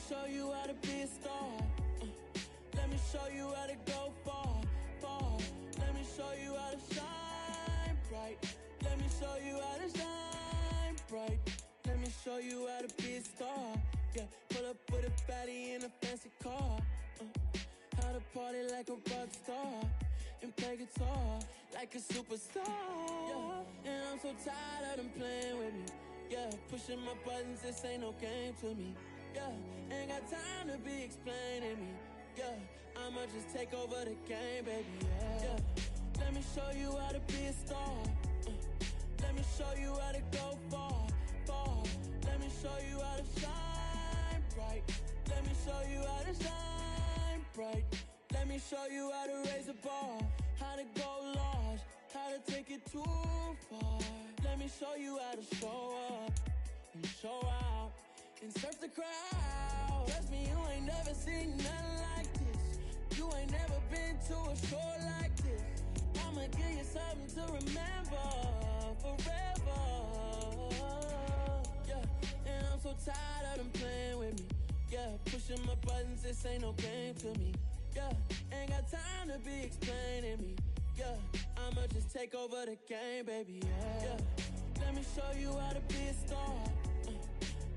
show you how to be a star. Let me show you how to go far, far. Let me show you how to shine bright. Let me show you how to shine bright. Let me show you how to be a star. Yeah, pull up with a baddie in a fancy car. How to party like a rock star and play guitar like a superstar. Yeah, and I'm so tired of them playing with me. Yeah, pushing my buttons, this ain't no game to me. Yeah, ain't got time to be explaining me. Yeah, I'ma just take over the game, baby. Yeah, let me show you how to be a star. Let me show you how to go far, far. Let me show you how to shine bright. Let me show you how to shine bright. Let me show you how to raise a bar, how to go large, how to take it too far. Let me show you how to show up and show out and surf the crowd. Trust me, you ain't never seen nothing like this. You ain't never been to a show like this. I'ma give you something to remember forever. Yeah, and I'm so tired of them playing with me. Yeah, pushing my buttons, this ain't no game to me. Yeah, ain't got time to be explaining me. Yeah, I'ma just take over the game, baby. Yeah, let me show you how to be a star.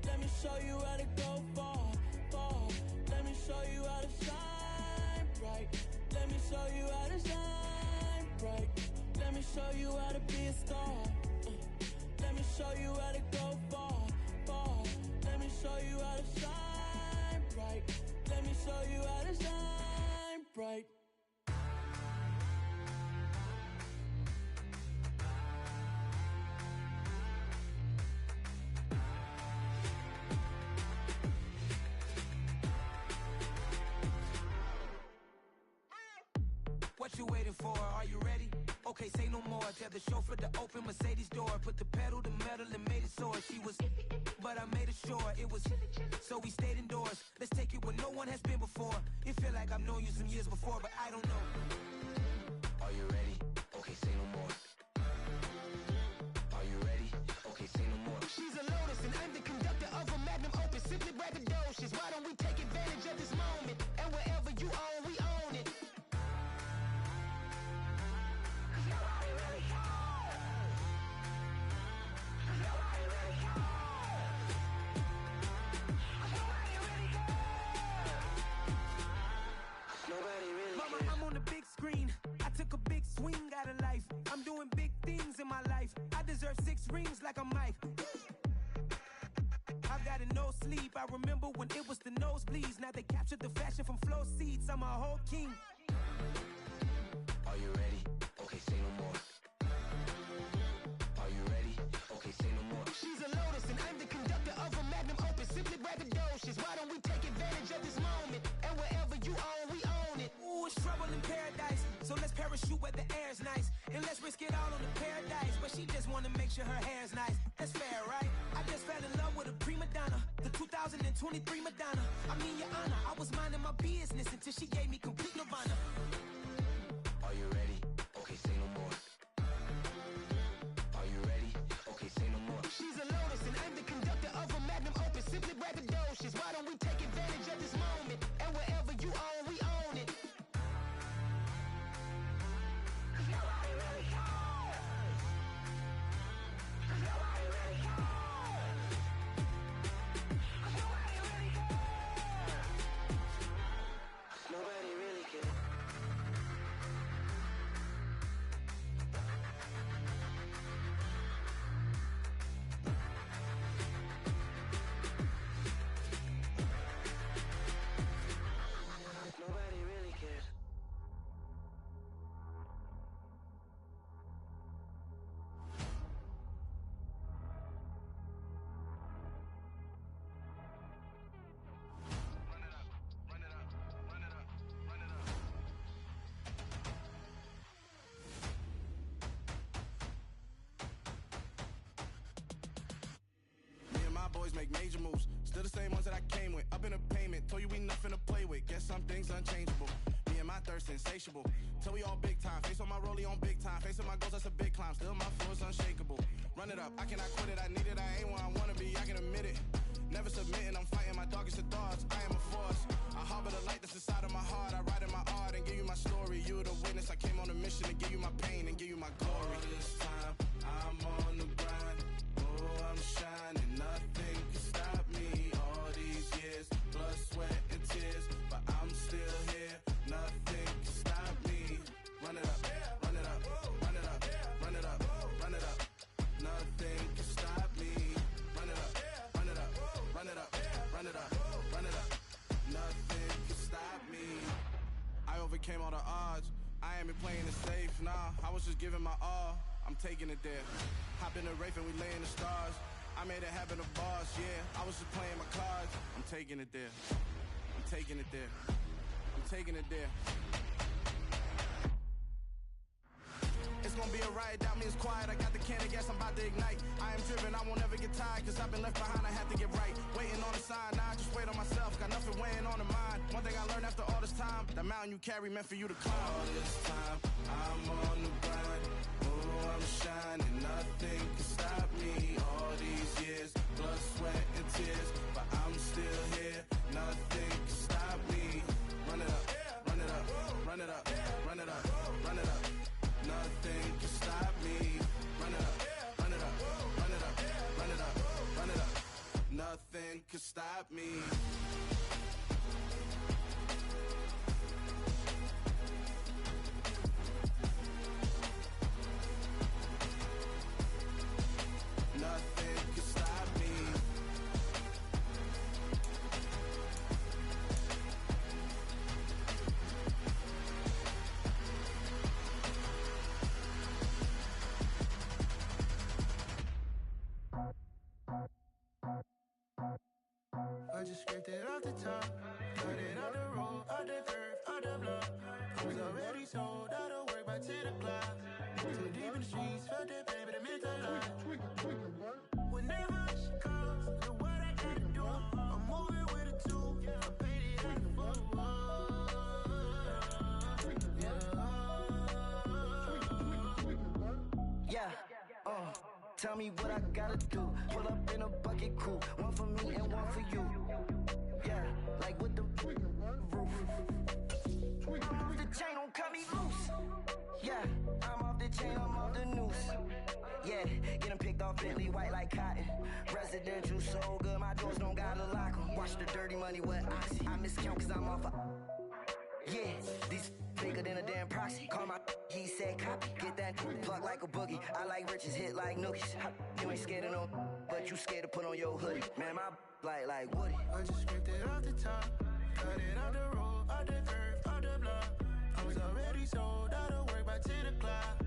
Let me show you how to go far, far. Let me show you how to shine bright. Let me show you how to shine bright. Let me show you how to be a star. Let me show you how to go far, far. Let me show you how to shine bright. Let me show you how to shine bright. What you waiting for? Are you ready? Okay, say no more. Tell the chauffeur to open Mercedes door. Put the pedal to metal and made it soar. She was, but I made it sure it was. So we stayed indoors. Let's take it where no one has been before. It feel like I've known you some years before, but I don't know. Are you ready? Okay, say no more. Are you ready? Okay, say no more. She's a Lotus and I'm the conductor of a magnum opus. Simply braggadocious. Why don't we take advantage of this moment? And wherever you own, we own it. Screen. I took a big swing out of life. I'm doing big things in my life. I deserve 6 rings like I'm Mike. I've got no sleep. I remember when it was the nosebleeds. Now they captured the fashion from floor seats. I'm a whole king. Are you ready? Okay, say no more. Are you ready? Okay, say no more. She's a Lotus and I'm the conductor of a magnum opus. Simply braggadocious. Why don't we take advantage of this moment? And wherever you own, we own it. Ooh, it's trouble in paradise. So let's parachute where the air's nice. And let's risk it all on the paradise. But she just wanna make sure her hair's nice. That's fair, right? I just fell in love with a prima donna. The 2023 Madonna. I mean, your honor, I was minding my business until she gave me complete nirvana. Are you ready? Okay, say no more. Are you ready? Okay, say no more. She's a Lotus and I'm the conductor of a magnum opus. Simply braggadocious. Why don't we take advantage of this moment? And wherever you own, we own it. Nobody really cares. Nobody really cares. Nobody really cares. Nobody really cares. Nobody really cares. Run it up, run it up, run it up, run it up. Me and my boys make major moves. Still the same ones that I came with. Up in a payment, told you we nothing to play with. Guess some things unchangeable. Me and my thirst insatiable. Till we all big time. Face on my rollie on big time. Facing my goals, that's a big climb. Still my flow is unshakable. Run it up, I cannot quit it. I need it, I ain't where I wanna be, I can admit it. Never submitting, I'm fighting my darkest of thoughts. I am a force. I harbor the light that's inside of my heart. I write in my art and give you my story. You the witness. I came on a mission to give you my pain and give you my glory. All this time, I'm on the grind. Oh, I'm shining. Nothing can stop me. All these years, blood, sweat, and tears. But I'm still here. Nothing can stop me. Run it up, run it up, run it up, run it up, run it up. Nothing can stop me. Run it up, run it up, run it up, run it up, run it up. Nothing can stop me. I overcame all the odds. I ain't been playing it safe, nah. I was just giving my all. I'm taking it there. Hop in the Wraith and we lay in the stars. I made it happen, the boss, yeah. I was just playing my cards. I'm taking it there. I'm taking it there. I'm taking it there. It's gonna be a riot, doubt me it's quiet. I got the can of gas, I'm about to ignite. I am driven, I won't ever get tired. Cause I've been left behind, I have to get right. Waiting on the sign, now I just wait on myself. Got nothing weighing on the mind. One thing I learned after all this time, the mountain you carry meant for you to climb. All this time, I'm on the grind. Oh, I'm shining, nothing can stop me. All these years, blood, sweat, and tears. But I'm still here, nothing can stop me. Run it up, run it up, run it up, run it up, run it up. Nothing can stop me. Run it up, run it up, run it up, run it up, run it up. Nothing can stop me. Nothing can stop me. I just scraped it off the top, got it out the road, out the curve, out the block. I was already sold, out of work by 10 o'clock. Too deep in the streets, felt that pain, but it meant a lot. Whenever she calls, do what I gotta do. I'm moving with a two, I paid it out the four. Yeah, tell me what I gotta do. Pull up in a bucket crew, one for me and one for you. Yeah, like with the roof. I'm off the chain, don't cut me loose. Yeah, I'm off the chain, I'm off the noose. Yeah, get 'em picked off Bentley, white like cotton. Residential so good, my doors don't gotta lock 'em. Watch the dirty money with oxy. I miscount cause I'm off a... Yeah, these bigger than a damn proxy. Call my he said copy. Get that plug like a boogie. I like riches, hit like nookies. You ain't scared of no, but you scared to put on your hoodie. Man, my like Woody. I just scraped it off the top, got it out the road, out the curve, out the block. I was already sold, out of work by 10 o'clock.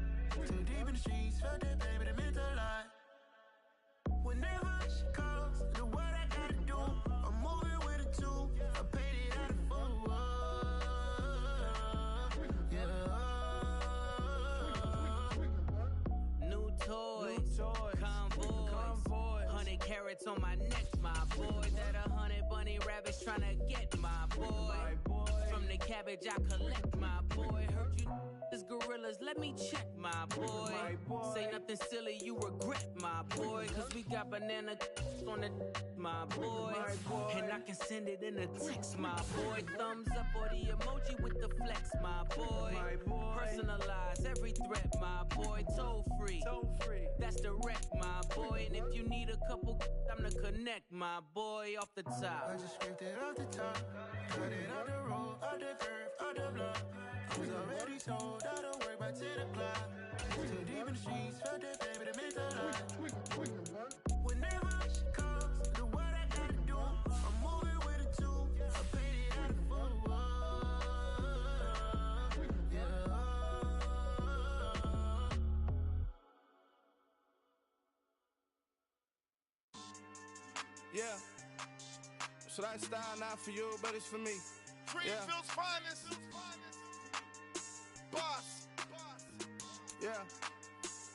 Too deep in the streets, felt that pain, but it meant a lot. Whenever she calls, do what I gotta do. I'm moving with a two, I paid it out of four. Yeah. New toys, convoys, 100 carats on my neck, my boy. That 100 bunny rabbits tryna get my boy. From the cabbage I collect, my boy. Heard you is gorillas, let me check, my boy. Say nothing silly, you regret, my boy. Cause we got banana on the my boy. And I can send it in a text, my boy. Thumbs up or the emoji with the flex, my boy. Personalize every threat, my boy. Toll free, that's direct, my boy. And if you need a couple, I'm the connect, my boy. Off the top, I just scraped it off the top, got it out the road, out the curve, out the block. I was already sold, out of work by 10 o'clock. Too deep in the streets, felt that pain, but it meant a lot. Whenever she calls, do what I gotta do. I'm moving with a two, I paid it out of four. Yeah. So that style not for you, but it's for me. Greenfield's finest. Boss. Yeah.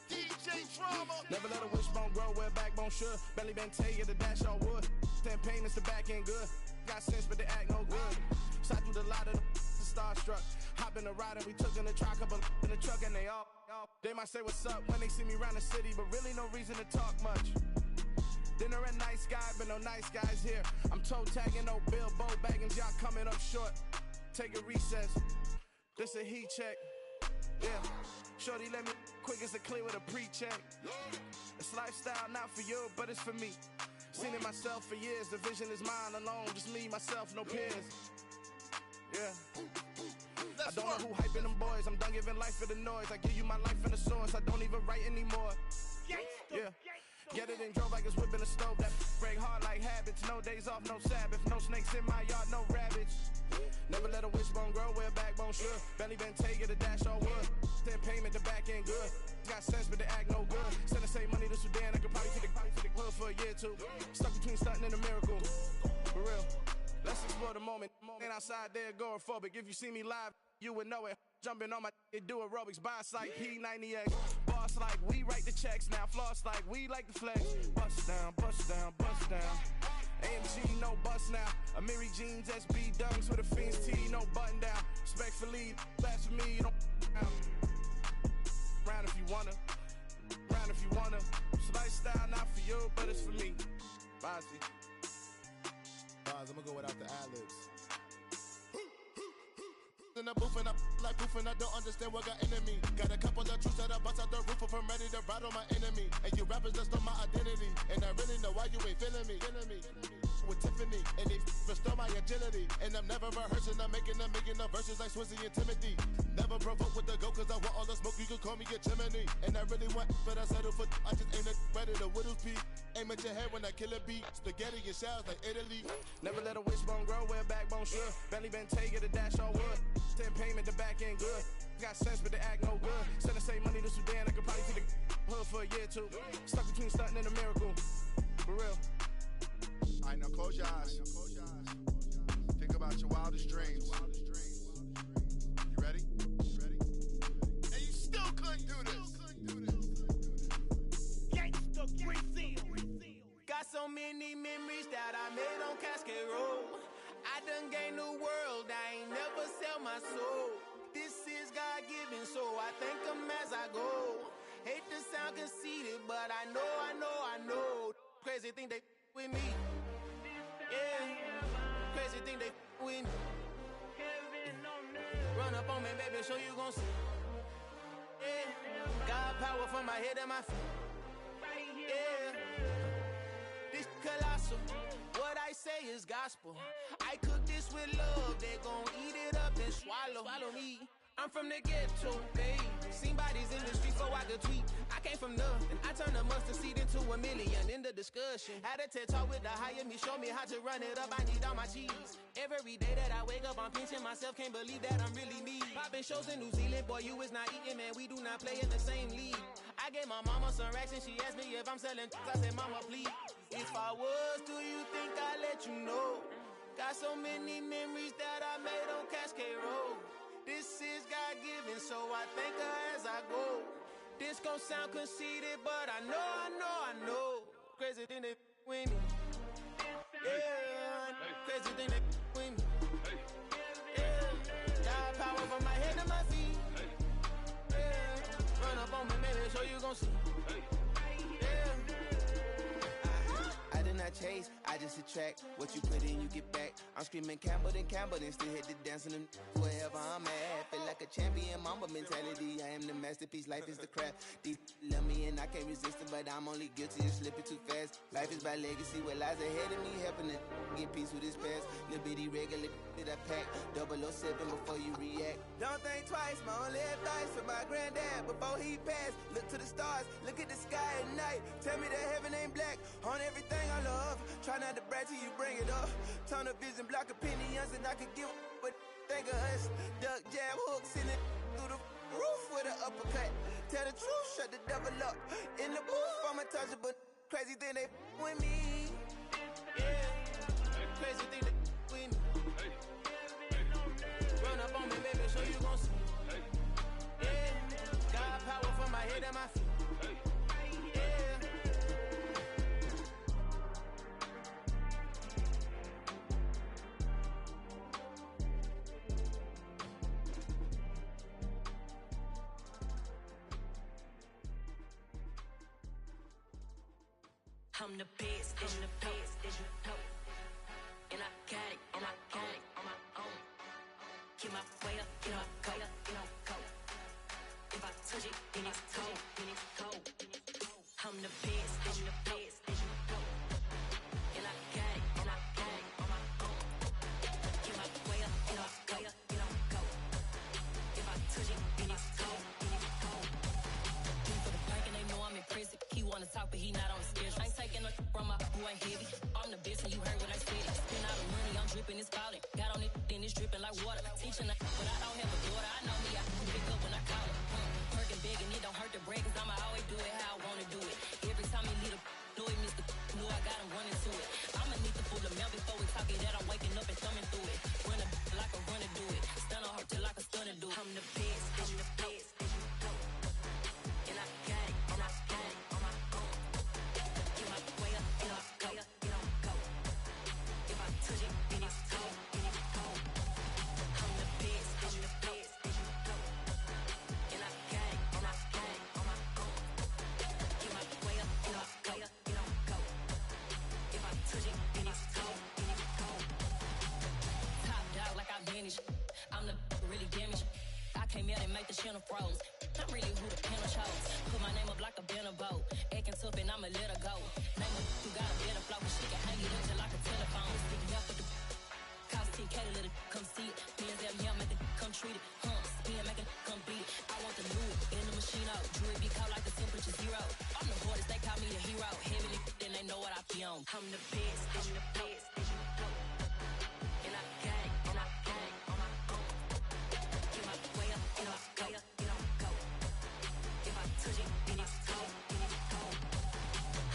DJ Drama. Never let a wishbone grow where backbone should. Belly been tell you the dash on wood. 10 payments, the back end good. Got sense, but they act no good. Side through the lot of the starstruck. Hop in the ride and we took in the truck, couple in the truck and they all. They might say what's up when they see me round the city, but really no reason to talk much. Dinner at Nice Guy, but no nice guys here. I'm toe tagging, no Bilbo Baggins, y'all coming up short. Take a recess, this a heat check. Yeah, shorty let me quick as a clear with a pre-check. It's lifestyle, not for you, but it's for me. Seen it myself for years, the vision is mine alone. Just me, myself, no peers. Yeah. I don't know who hyping them boys. I'm done giving life for the noise. I give you my life in the source. I don't even write anymore. Yeah. Get it and drove like it's whipping a stove. That break hard like habits. No days off, no Sabbath. No snakes in my yard, no rabbits. Never let a wishbone grow where a backbone should. Belly been taking the dash all wood. Then payment, the back end good. Got sense, but they act no good. Send the same money to Sudan. I could probably take the hood for a year or two. Stuck between stunting and a miracle. For real. Let's explore the moment. Ain't outside there agoraphobic. If you see me live, you would know it. Jumping on my do aerobics, boss like P90X. Boss like we write the checks now. Floss like we like the flex. Bust down, bust down, bust down. AMG, no bust now. Amiri jeans, SB dunks with a Fiends T, no button down. Respectfully, that's for me, you don't down. Round if you wanna. Round if you wanna. It's lifestyle, not for you, but it's for me. Bossy. I'm gonna go without the ad-libs. In the booth and I like poofing, I don't understand what got into me. Got a couple of truths that I bust out the roof if I'm ready to ride on my enemy. And you rappers just stole my identity, and I really know why you ain't feeling me. With Tiffany, and they restore my agility. And I'm never rehearsing, I'm making a million of verses like Swizzy and Timothy. Never provoke with the go, cause I want all the smoke, you can call me a chimney. And I really want, but I settle for, I just ain't ready to widow's peak. Aim at your head when I kill a beat. Spaghetti and shells like Italy. Never let a wishbone grow where a backbone should. Belly been taking the dash all wood. Then payment, the back end good. Got sense, but they act no good. Send the same money to Sudan, I could probably take the hood for a year or two. Stuck between stunting and a miracle. For real. I know, close your eyes. Think about your wildest dreams. You ready? And you still couldn't do this. Got so many memories that I made on Cascade Road. I done gained the world, I ain't never sell my soul. This is God-given, so I thank him as I go. Hate to sound conceited, but I know. Crazy thing they with me. Yeah, crazy thing they with me. Run up on me, baby, so you gon' see. Yeah, God power from my head and my feet. Yeah, this colossal. What I say is gospel. I cook this with love, they gon' eat it up and swallow me. I'm from the ghetto, babe. Seen bodies in the streets so I could tweet. I came from nothing, I turned a mustard seed into a million in the discussion. Had a TED talk with the higher me, show me how to run it up, I need all my cheese. Every day that I wake up, I'm pinching myself, can't believe that I'm really me. Popping shows in New Zealand, boy, you is not eating, man, we do not play in the same league. I gave my mama some racks and she asked me if I'm selling. I said, mama, please. If I was, do you think I'd let you know? Got so many memories that I made on Cascade Road. This is God-given, so I thank her as I go. This gon' sound conceited, but I know. Crazy thing they with me. Yeah, crazy thing they with me. Yeah, God power from my head to my feet. Yeah, run up on me, baby, so you gon' see. I did not chase, I just attract. What you put in, you get back. I'm screaming Campbell, then still hit the dancing and wherever I'm at. Feel like a champion, mamba mentality. I am the masterpiece, life is the craft. Deep love me and I can't resist it, but I'm only guilty of slipping too fast. Life is by legacy, what lies ahead of me, helping to get peace with this past. Little bitty regular that I pack, 007 before you react. Don't think twice, my only advice for my granddad before he passed. Look to the stars, look at the sky at night. Tell me that heaven ain't black on everything I love. Try not to brag till you bring it up. Tunnel vision, block opinions, and I could give but think of us. Duck, jab, hooks in it through the roof with an uppercut. Tell the truth, shut the devil up. In the booth, I'm untouchable. Crazy thing they with me. Yeah, crazy thing they with me. Run up on me, baby, so you gon' see. Yeah, God power from my head and my feet. I'm the best, I'm the best, as you know. And I got it, and I got it on my own. Get my way up, get my go, go. If I touch it, then it's cold, then it's cold. I'm the best, I'm the best, as you know. And I got it, and I got it on my own. Get my way up, get my go. If I touch it, then it's cold, then it's cold. For the plank and they know I'm in prison. He wanna talk, but he not on the schedule. I ain't taking no from my who ain't heavy. I'm the best and you heard what I said. Spend all the money, I'm dripping, it's falling. Got on it, then it's dripping like water. Teaching but I don't have a daughter. I know me, I can pick up when I call her. Perking big and it don't hurt to break, cause I'ma always do it how I wanna do it. Every time he lead a know he missed the know I got him running to it. I'ma need to fool the mail before we talk it that I'm waking up and thumbing through it. Run a like a runner do it. Stun on her till like a stunner do. I'm the best, I'm the best, as you know. And I got it, and I got it on my own. Get my way up, get my go. If I touch it, then it's cold, then it's cold. I'm the best, as you know. And I got it, and I got it on my own. Get my way up, get my go. If I touch it, then it's cold, then it's cold. Top dog like I vanished. I'm the really damaged. I came out and make the channel froze. I'm really who the panel chose. Put my name up like a banner boat. Acting tough and I'ma let her go. Name her who got a better flow, but she can hang it up just like a telephone. Sticking up with the cost 10K to let it come see it. Bands out here, make it come treat it. Spin, make it come beat it. I want the new in the machine out. Jewelry be cold like the temperature 0. I'm the hardest, they call me the hero. Heavily, then they know what I be on. I'm the best, I'm the best, as you know. And I got it, and I got it on my own. Get my way up, get my go. If I touch it, then it's cold, then it's cold.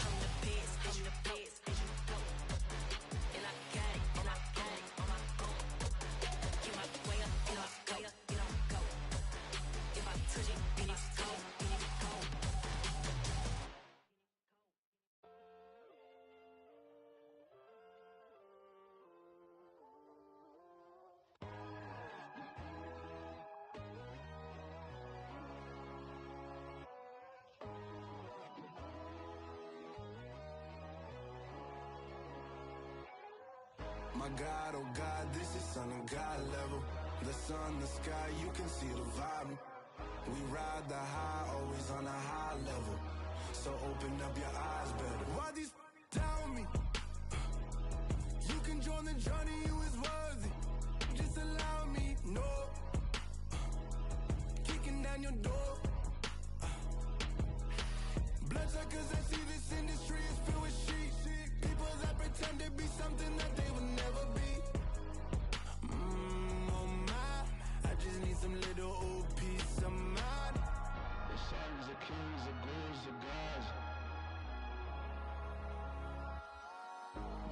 I'm the best, as you know. And I got it, and I got it on my own. Get my way up, get my go. If I touch it, then it's cold, then it's cold. My God, oh God, this is Son of God level. The sun, the sky, you can see the vibe. We ride the high, always on a high level. So open up your eyes better. Why these tell me? You can join the journey, you is worthy. Just allow me, no. Kicking down your door. Bloodsuckers, I see this industry is filled with shit. People that pretend to be something that they will never be. Oh my, I just need some little old peace of mind. The sons are kings, the ghouls, the gods.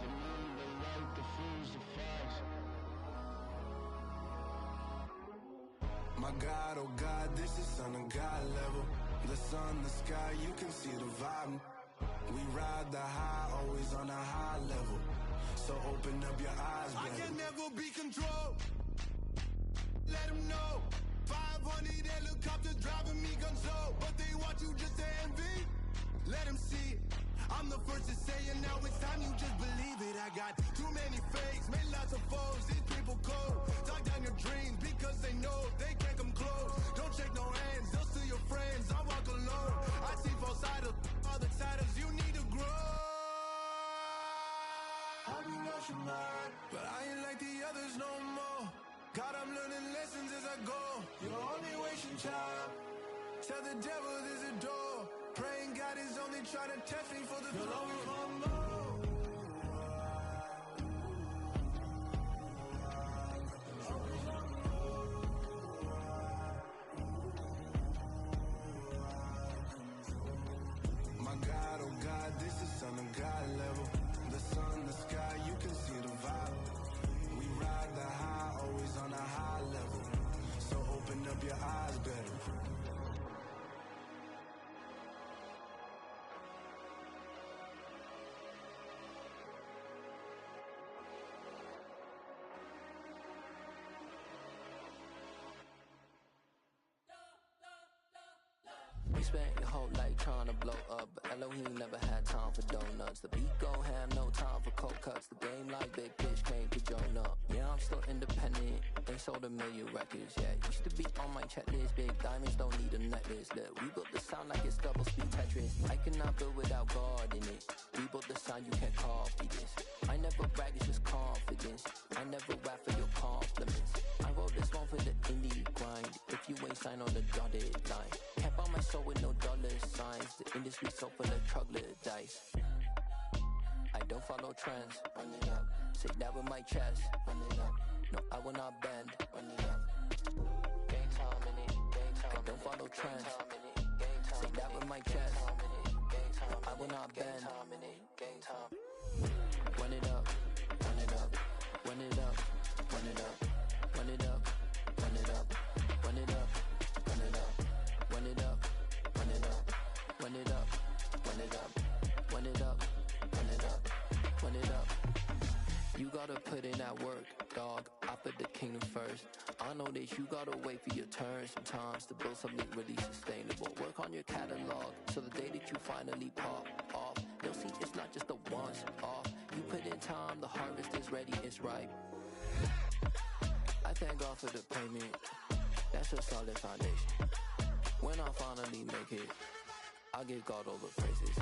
The moon, the light, the fools, the facts. My God, oh God, this is Son of God level. The sun, the sky, you can see the vibe. We ride the high, always on a high level. So open up your eyes, baby. I can never be controlled. Let them know. 500 helicopters driving me gonzo. But they want you just to envy. Let them see it. I'm the first to say it, now it's time you just believe it. I got too many fakes, made lots of foes. These people cold. Talk down your dreams because they know they can't come close. Don't shake no hands, they'll steal your friends. I walk alone. I see false idols, other titles. You need to grow. Have you lost your mind? But I ain't like the others no more. God, I'm learning lessons as I go. You're only wasting time. Tell the devil there's a door. Praying God is only trying to test me for the glory. My God, oh God, this is Son of God level. The sun, the sky, you can see the vibe. We ride the high, always on a high level. So open up your eyes better. spent your whole life trying to blow up, but Elohim never had time for donuts. The beat go ham, no time for cold cuts. The game like big fish came to Jonah. Yeah, I'm still independent, ain't sold a million records yet. Used to be on my checklist, big diamonds don't need a necklace. Look, we built the sound like it's double speed Tetris. I cannot build without God in it. We built the sound, you can't copy this. I never brag, it's just confidence. I never rap for your compliments. I wrote this one for the indie grind. If you ain't signed on the dotted line, can't buy my soul with no dollar signs. The industry so full of troglodytes. I don't follow trends. Run it up. Say that with my chest. Run it up. No, I will not bend. Run it up. Game time in it. Game time. I don't follow trends. Say that with my chest. No, I will not bend. Game time. Run it up. Run it up. Run it up. Run it up. Run it up. Run it up. Run it up. Run it up. Run it up. Run it up. Run it up. Run it up. Run it up. Run it up. Run it up. You gotta put in that work, dog. I put the kingdom first. I know that you gotta wait for your turn sometimes to build something really sustainable. Work on your catalog, so the day that you finally pop off, you'll see it's not just a once off. You put in time, the harvest is ready, it's ripe. I thank God for the payment. That's a solid foundation. When I finally make it, I'll give God all the praises.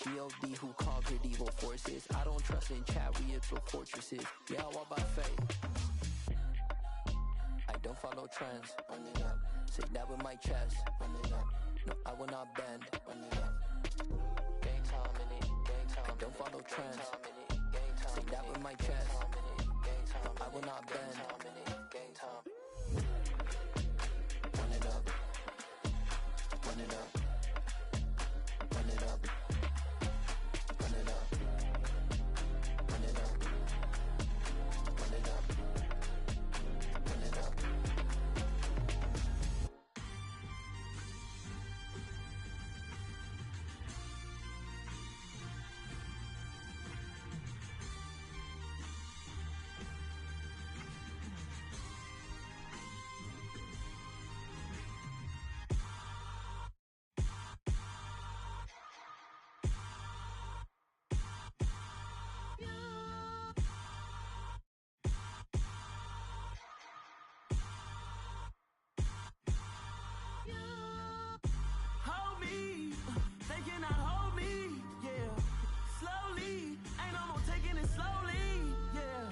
G.O.D. who conquered evil forces. I don't trust in chariots or fortresses. Yeah, I walk by faith. I don't follow trends. Run it up. Say that with my chest. Run it up. No, I will not bend. Run it up. Game time in it. Game time. I don't follow trends. Say that with my chest. No, I will not bend. Game time. Run it up. Run it up. Run it up. Run it up. Run it up. Run it up. Run it up. Hold me, they cannot hold me, yeah. Slowly, ain't no more taking it slowly, yeah.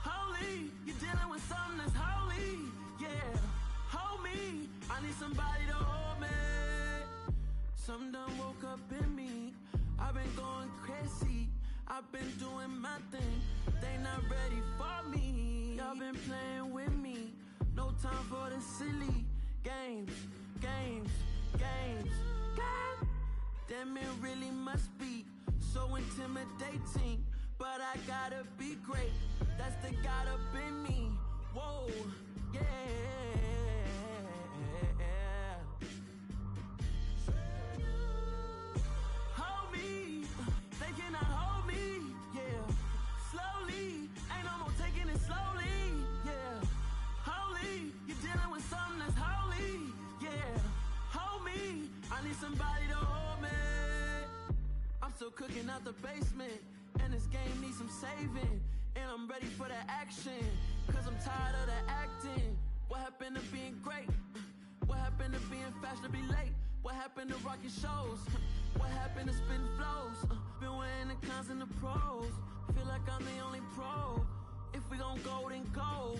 Holy, you're dealing with something that's holy, yeah. Hold me, I need somebody to hold me. Something done woke up in me. I've been going crazy, I've been doing my thing. They not ready for me. Y'all been playing with me. No time for the silly games, games, games. God damn, it really must be so intimidating. But I gotta be great. That's the God up in me. Whoa, yeah. Hold me, they cannot hold me, yeah. Slowly, ain't no more taking it slowly, yeah. Holy, you're dealing with something that's holy, yeah. Hold me, I need somebody to hold me. I'm still cooking out the basement, and this game needs some saving. And I'm ready for the action, cause I'm tired of the acting. What happened to being great? What happened to being fashionably late? What happened to rocking shows? What happened to spitting flows? Been weighing the cons and the pros. Feel like I'm the only pro. If we gon' go, then go.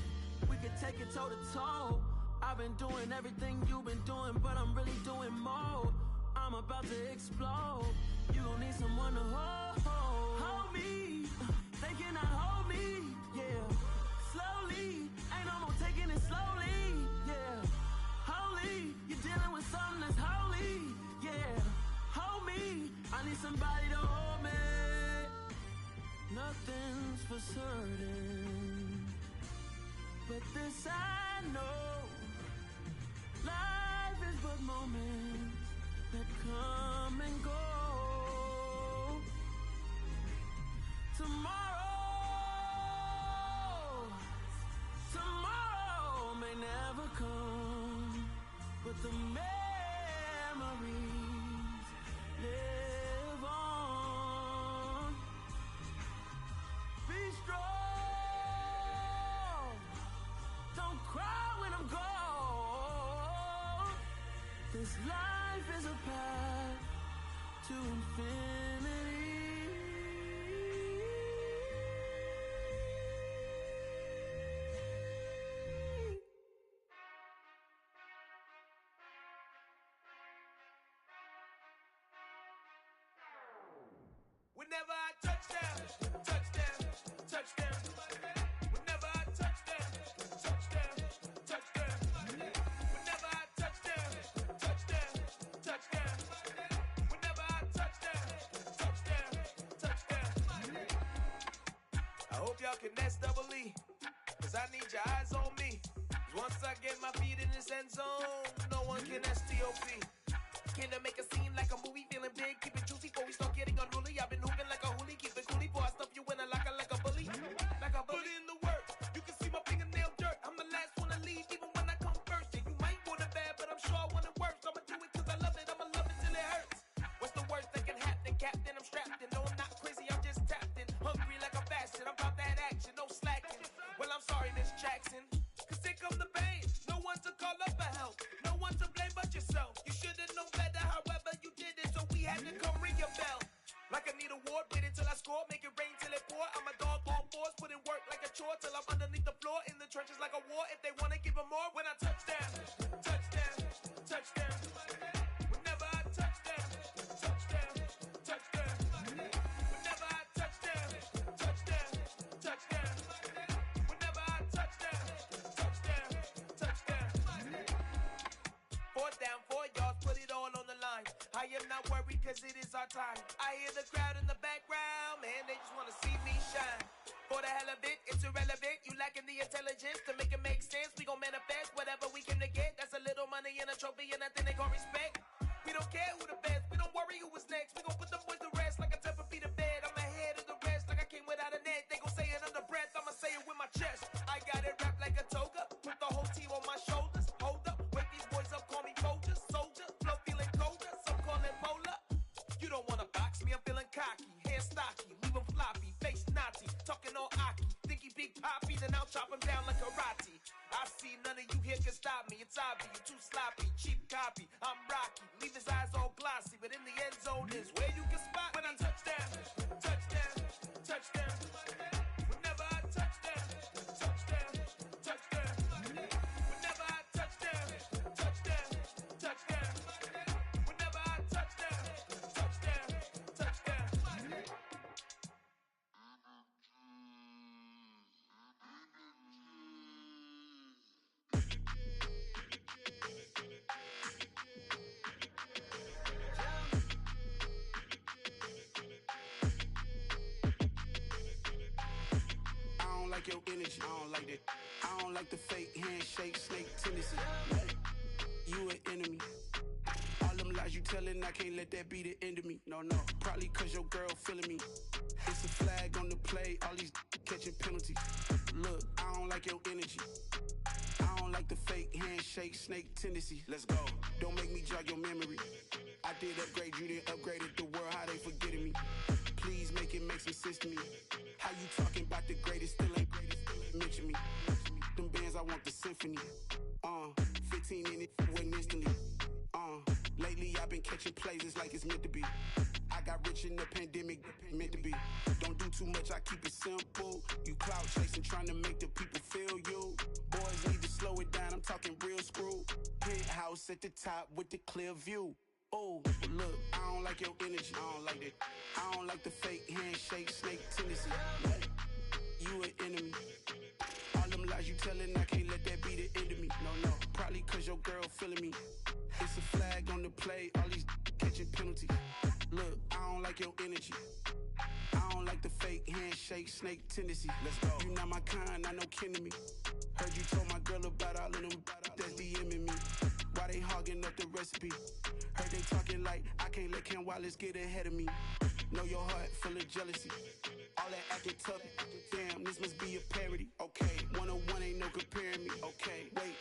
We could take it toe to toe. I've been doing everything you've been doing, but I'm really doing more. I'm about to explode. You gon' need someone to hold. Hold me, they cannot hold me, yeah. Slowly, ain't no more taking it slowly, yeah. Holy, you're dealing with something that's holy, yeah. Hold me, I need somebody to hold me. Nothing's for certain, but this I know. Life is but moments that come and go. Tomorrow may never come, but the man memories live on. Be strong. Don't cry when I'm gone. This life is a path to infinity. Whenever I touchdown, touchdown, touchdown. Whenever I touchdown, touchdown, touchdown. Whenever I touchdown, touchdown, touchdown. Whenever I touchdown, touchdown, touchdown. I hope y'all can S-double-E, 'cause I need your eyes on me. 'Cause once I get my feet in this end zone, no one can STOP. Came to make a scene like a movie, feeling big, keep it juicy before we start getting unruly. I've been hooping like a hoolie, keep it coolie, before I stuff you in a locker like a bully. Like a bully. Put in the work, you can see my fingernail dirt. I'm the last one to leave, even when I come first. Yeah, you might want it bad, but I'm sure I want it worse. I'ma do it 'cause I love it, I'ma love it till it hurts. What's the worst that can happen, Captain? I'm strapped in, no, I'm not crazy, I'm just tapped in. Hungry like a bastard, I'm about that action, no slacking. Well, I'm sorry, Miss Jackson, 'cause here come the pain. No one to call up for help, no one to blame but yourself. You should've known better, however you did it, so we had to come ring your bell. Like I need a ward, wait until I score, make it rain till it pour. I'm a dog on fours, put in work like a chore till I'm underneath the floor, in the trenches like a war. If they wanna give them more, when I touchdown, touchdown, touchdown. Whenever I touchdown, touchdown, touchdown. Whenever I touchdown, touchdown, touchdown. Whenever I touchdown, touchdown, touchdown. 4th down, 4 yards, put it all on the line. I am not worried 'cause it is our time. I hear the crowd in the background, man, they just wanna see me shine. For the hell of it, it's irrelevant. You lacking the intelligence to make it make sense. We gon' manifest whatever we came to get. That's a little money and a trophy and nothing they call respect. We don't care who the best, we don't worry who was next. We gon' put the boys to rest like a Tempur-Pedic to bed. I'm ahead of the rest like I came without a net. They gon' say it under breath, I'ma say it with my chest. I got it wrapped like a toga, put the whole team on my shoulders. Hold up, wake these boys up, call me Folgers. Soldier, flow feeling colder, some call it polar. You don't wanna box me, I'm feeling cocky. Hair stocky, leave him floppy, face naughty. Talking all aki, think he big poppy, then I'll chop him down like karate. I see none of you here can stop me. It's obvious, you too sloppy, cheap copy. I'm Rocky, leave his eyes all glossy, but in the end zone is where you can spot when I touchdown, touchdown, touchdown. Whenever I touchdown, touchdown, touchdown. Whenever I touchdown, touchdown, touchdown. Whenever I touchdown, touchdown, touchdown. I don't like your energy, I don't like that. I don't like the fake handshake, snake tendency. You an enemy. All them lies you telling, I can't let that be the end of me. No, probably 'cause your girl feeling me. It's a flag on the play, all these catching penalties. Look, I don't like your energy. I don't like the fake handshake, snake tendency. Let's go. Don't make me jog your memory. I did upgrade, you didn't upgrade it. The world, how they forgetting me. Please make it make some sense to me. How you talking about the greatest, still ain't greatest, mention me. Them bands, I want the symphony. 15 in it, went instantly. Lately I've been catching plays, it's like it's meant to be. I got rich in the pandemic, meant to be. Don't do too much, I keep it simple. You clout chasing, trying to make the people feel you. Boys need to slow it down, I'm talking real screw. Penthouse at the top with the clear view. Oh, look, I don't like your energy, I don't like that. I don't like the fake handshake, snake tendency. You an enemy. All them lies you telling, I can't let that be the end of me. No, probably 'cause your girl feeling me. It's a flag on the play, all these catching penalties. Look, I don't like your energy. I don't like the fake handshake, snake tendency. Let's go. You not my kind, not no kin to me. Heard you told my girl about all of them that's DMing me. Why they hogging up the recipe? Heard they talking like I can't let Ken Wallace get ahead of me. Know your heart full of jealousy. All that acting tough, damn, this must be a parody. Okay, 101 ain't no comparing me. Okay, wait,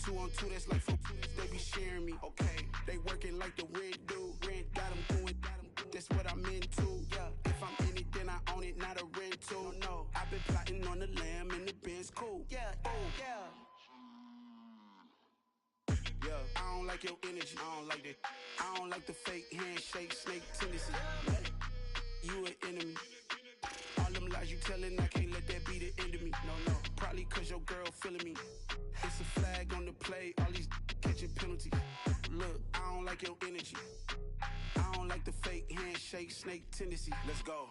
2-on-2, that's like 4. They be sharing me, okay. They working like the red dude. Red got them doing, that's what I'm into. Yeah, if I'm in it, then I own it, not a rental. No, I've been plotting on the lamb and the Benz cool. Yeah, yeah. Yeah, I don't like your energy, I don't like that. I don't like the fake handshake, snake tendency. You an enemy. All them lies you telling, I can't let that be the end of me. No, probably cause your girl feeling me. It's a flag on the play, all these catching penalties. Look, I don't like your energy. I don't like the fake handshake, snake tendency. Let's go.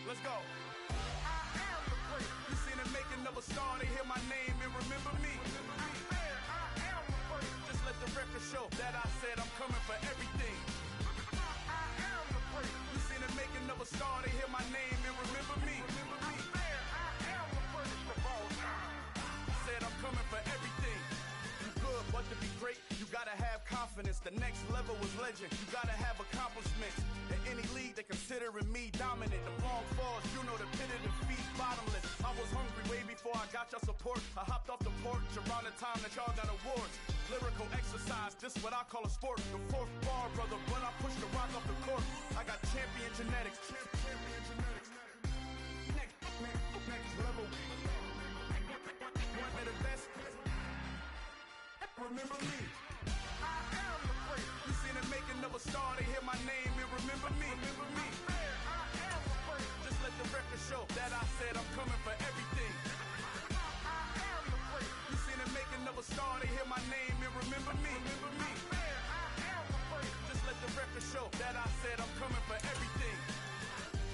Let's go. You seen the making of a star, they hear my name and remember me. Just let the record show that I said I'm coming for everything. You seen the making of a star, they hear my name and remember me. Said I'm coming for everything. You good, but to be great, you gotta have confidence. The next level was legend. You gotta have accomplishments. In any league, they considering me dominant. The long falls, you know the pit of defeat, bottomless. I was hungry way before I got your support. I hopped off the porch around the time that y'all got awards. Lyrical exercise, this what I call a sport. The fourth bar, brother, when I push the rock off the court. I got champion genetics. Next level. One of the best. Remember me. You seen the making of a star, they hear my name and remember me. Just let the record show that I said I'm coming for everything. You seen the making of a star, they hear my name and remember me. Just let the record show that I said I'm coming for everything.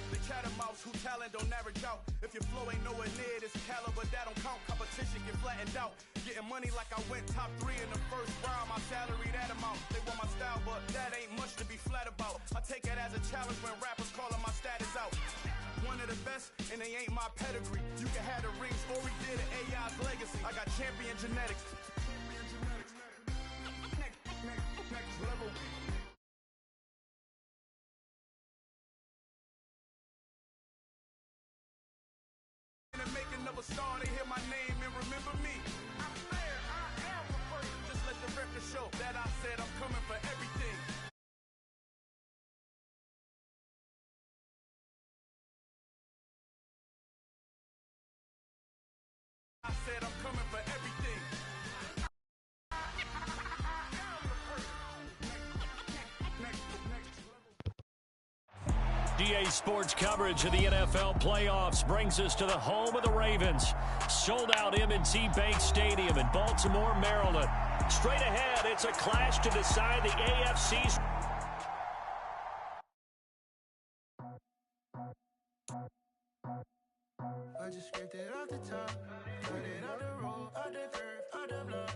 The catamounts who talent don't average out. If your flow ain't nowhere near this caliber, that don't count. Competition get flattened out. Getting money like I went top 3 in the first round. My salary that amount. They want my style, but that ain't much to be flat about. I take it as a challenge when rappers calling my status out. One of the best, and they ain't my pedigree. You can have the rings, or we did it, AI's legacy. I got champion genetics. Next level. A star, they hear my name and remember me. Just let the record show that I said I'm coming for everything. I said I'm coming for everything. DA Sports coverage of the NFL playoffs brings us to the home of the Ravens. Sold out M&T Bank Stadium in Baltimore, Maryland. Straight ahead, it's a clash to decide the AFC's. I just scraped it off the top, cut it out the road, out the curve, out the block.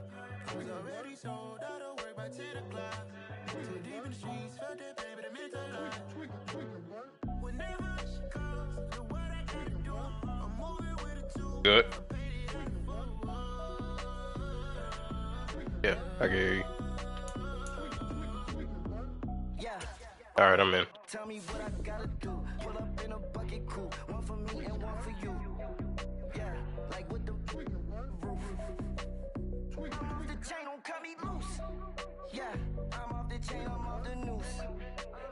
I was already sold out of work by 10 o'clock. Too deep in the streets, felt that pain, but it meant a lot. Whenever she calls, the what I gotta do, I'm moving with a two. Good. Yeah, I can hear you. All right, I'm in. Tell me what I gotta do. Pull up in a bucket crew. One for me and one for you. Yeah, like with the roof. I'm off the chain, don't cut me loose. Yeah, I'm off the chain, I'm off the noose.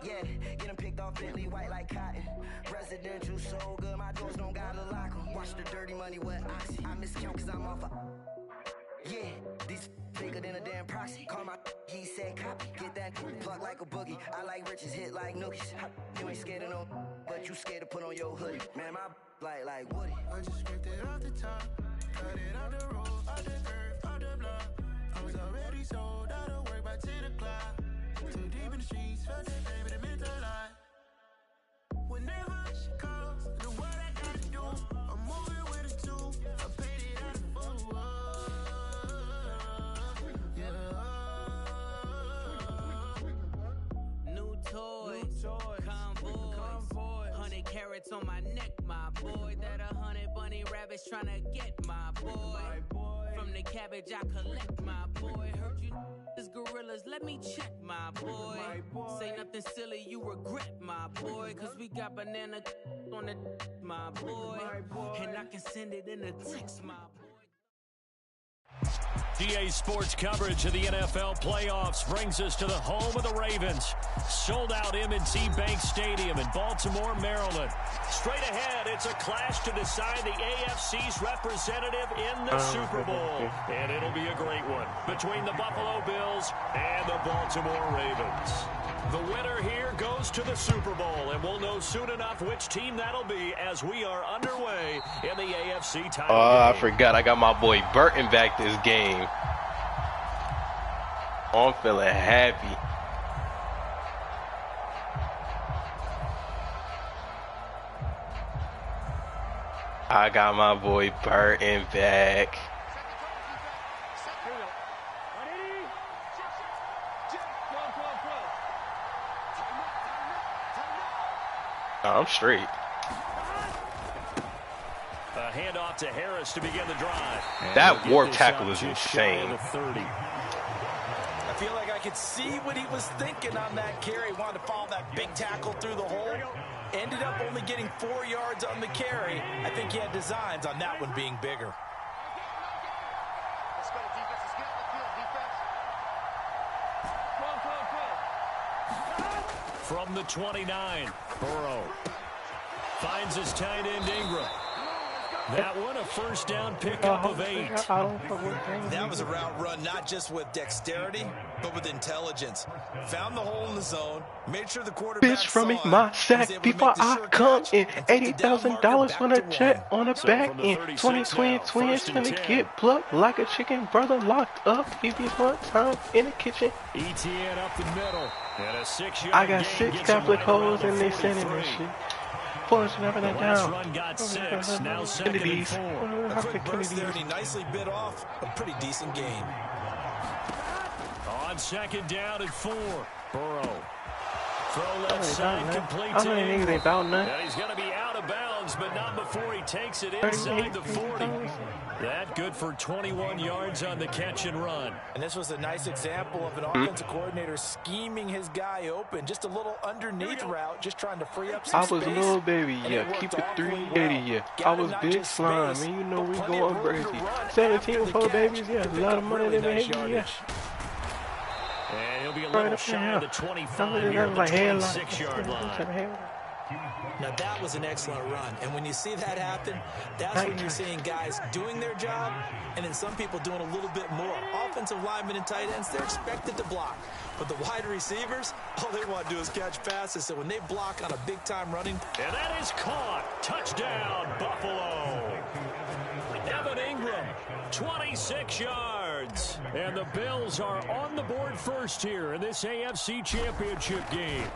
Yeah, getting picked off Bentley white like cotton. Residential so good, my doors don't gotta lock them. Watch the dirty money with Oxy. I miscount cause I'm off a. Yeah, these bigger than a damn proxy. Call my he said copy. Get that plug like a boogie. I like riches, hit like nookies. You ain't scared of no, but you scared to put on your hoodie. Man, my like Woody. I just scraped it off the top, cut it out the road, out the curve, out the block. I was already sold out of work by 10 o'clock. Too deep in the streets, felt that pain, but it meant a lot. Whenever she calls, the what I gotta do, I'm moving with a two. I paid it out of full. New toy, Convoy. 100 carats on my neck, my boy. That 100 bunny rabbits tryna get my boy. From the cabbage I collect, my boy. Heard you is gorillas, let me check, my boy. Say nothing silly, you regret, my boy. Cause we got banana on the my boy. And I can send it in a text, my boy. GA Sports coverage of the NFL playoffs brings us to the home of the Ravens. Sold out M&T Bank Stadium in Baltimore, Maryland. Straight ahead, it's a clash to decide the AFC's representative in the Super Bowl. And it'll be a great one between the Buffalo Bills and the Baltimore Ravens. The winner here goes to the Super Bowl, and we'll know soon enough which team that'll be as we are underway in the AFC title game. I forgot I got my boy Burton back this game. I'm feeling happy. I got my boy Burton back. I'm straight. A handoff to Harris to begin the drive. That warp tackle is insane. I feel like I could see what he was thinking on that carry. Wanted to follow that big tackle through the hole. Ended up only getting 4 yards on the carry. I think he had designs on that one being bigger. From the 29, Burrow finds his tight end Ingram. That one a first down pickup of 8. That was a route run not just with dexterity, but with intelligence. Found the hole in the zone, made sure the quarterback bitch from me my sack before I come in. $80,000 on a check on the back end. 20 twins finna get plucked like a chicken. Brother locked up. 51 time in the kitchen. ETN up the middle. And a 6-yard I got 6 Catholic holes and they sending this shit. Push never that down. Run got 6. Now second and 4. A quick burst there, and he nicely bit off a pretty decent gain. On second down at 4, Burrow. Throw left side, complete to Ingram. And he's going to be out of bounds, but not before he takes it inside the 40. That good for 21 yards on the catch and run. And this was a nice example of an offensive coordinator scheming his guy open. Just a little underneath route, just trying to free up some space. I was little baby, yeah. Keep it 380, yeah. I was big slime, and you know we going crazy. 17 with 4 babies, yeah. A lot of money they made, yeah. And he'll be a little shy of the 25 here at the 26-yard line. Now that was an excellent run, and when you see that happen, that's when you're seeing guys doing their job, and then some people doing a little bit more. Offensive linemen and tight ends, they're expected to block, but the wide receivers, all they want to do is catch passes, so when they block on a big-time running... And that is caught. Touchdown, Buffalo. Evan Ingram, 26 yards. And the Bills are on the board first here in this AFC Championship game.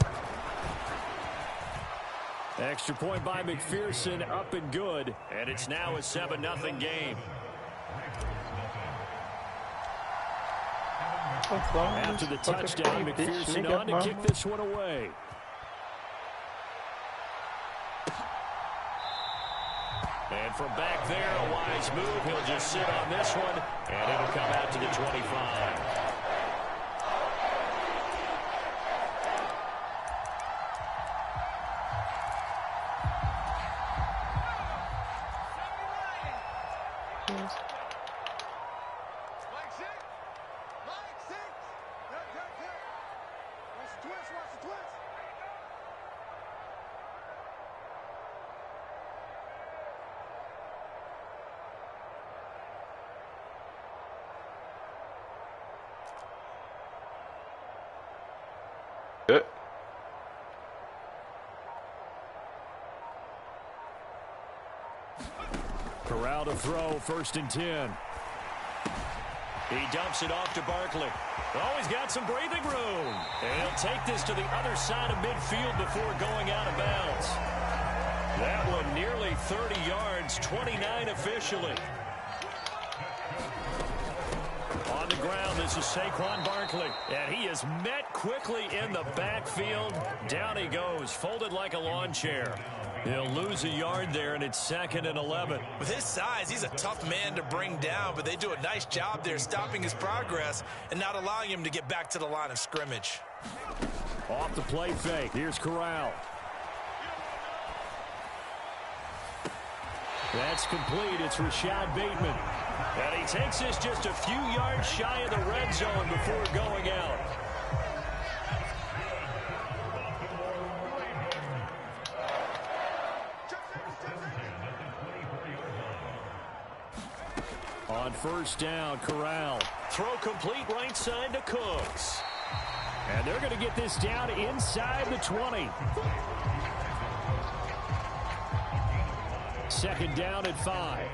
Extra point by McPherson, up and good. And it's now a 7-0 game. After the touchdown, McPherson on to kick this one away. And from back there, a wise move. He'll just sit on this one, and it'll come out to the 25. Good. Corral to throw, 1st and 10. He dumps it off to Barkley. Oh, he's got some breathing room. And he'll take this to the other side of midfield before going out of bounds. That one nearly 30 yards, 29 officially. On On the ground, this is Saquon Barkley. And he is met quickly in the backfield. Down he goes, folded like a lawn chair. He'll lose a yard there, and it's 2nd and 11. With his size, he's a tough man to bring down, but they do a nice job there stopping his progress and not allowing him to get back to the line of scrimmage. Off the play fake. Here's Corral. That's complete. It's Rashad Bateman. And he takes this just a few yards shy of the red zone before going out. On first down, Corral. Throw complete right side to Cooks. And they're going to get this down inside the 20. 2nd down at 5.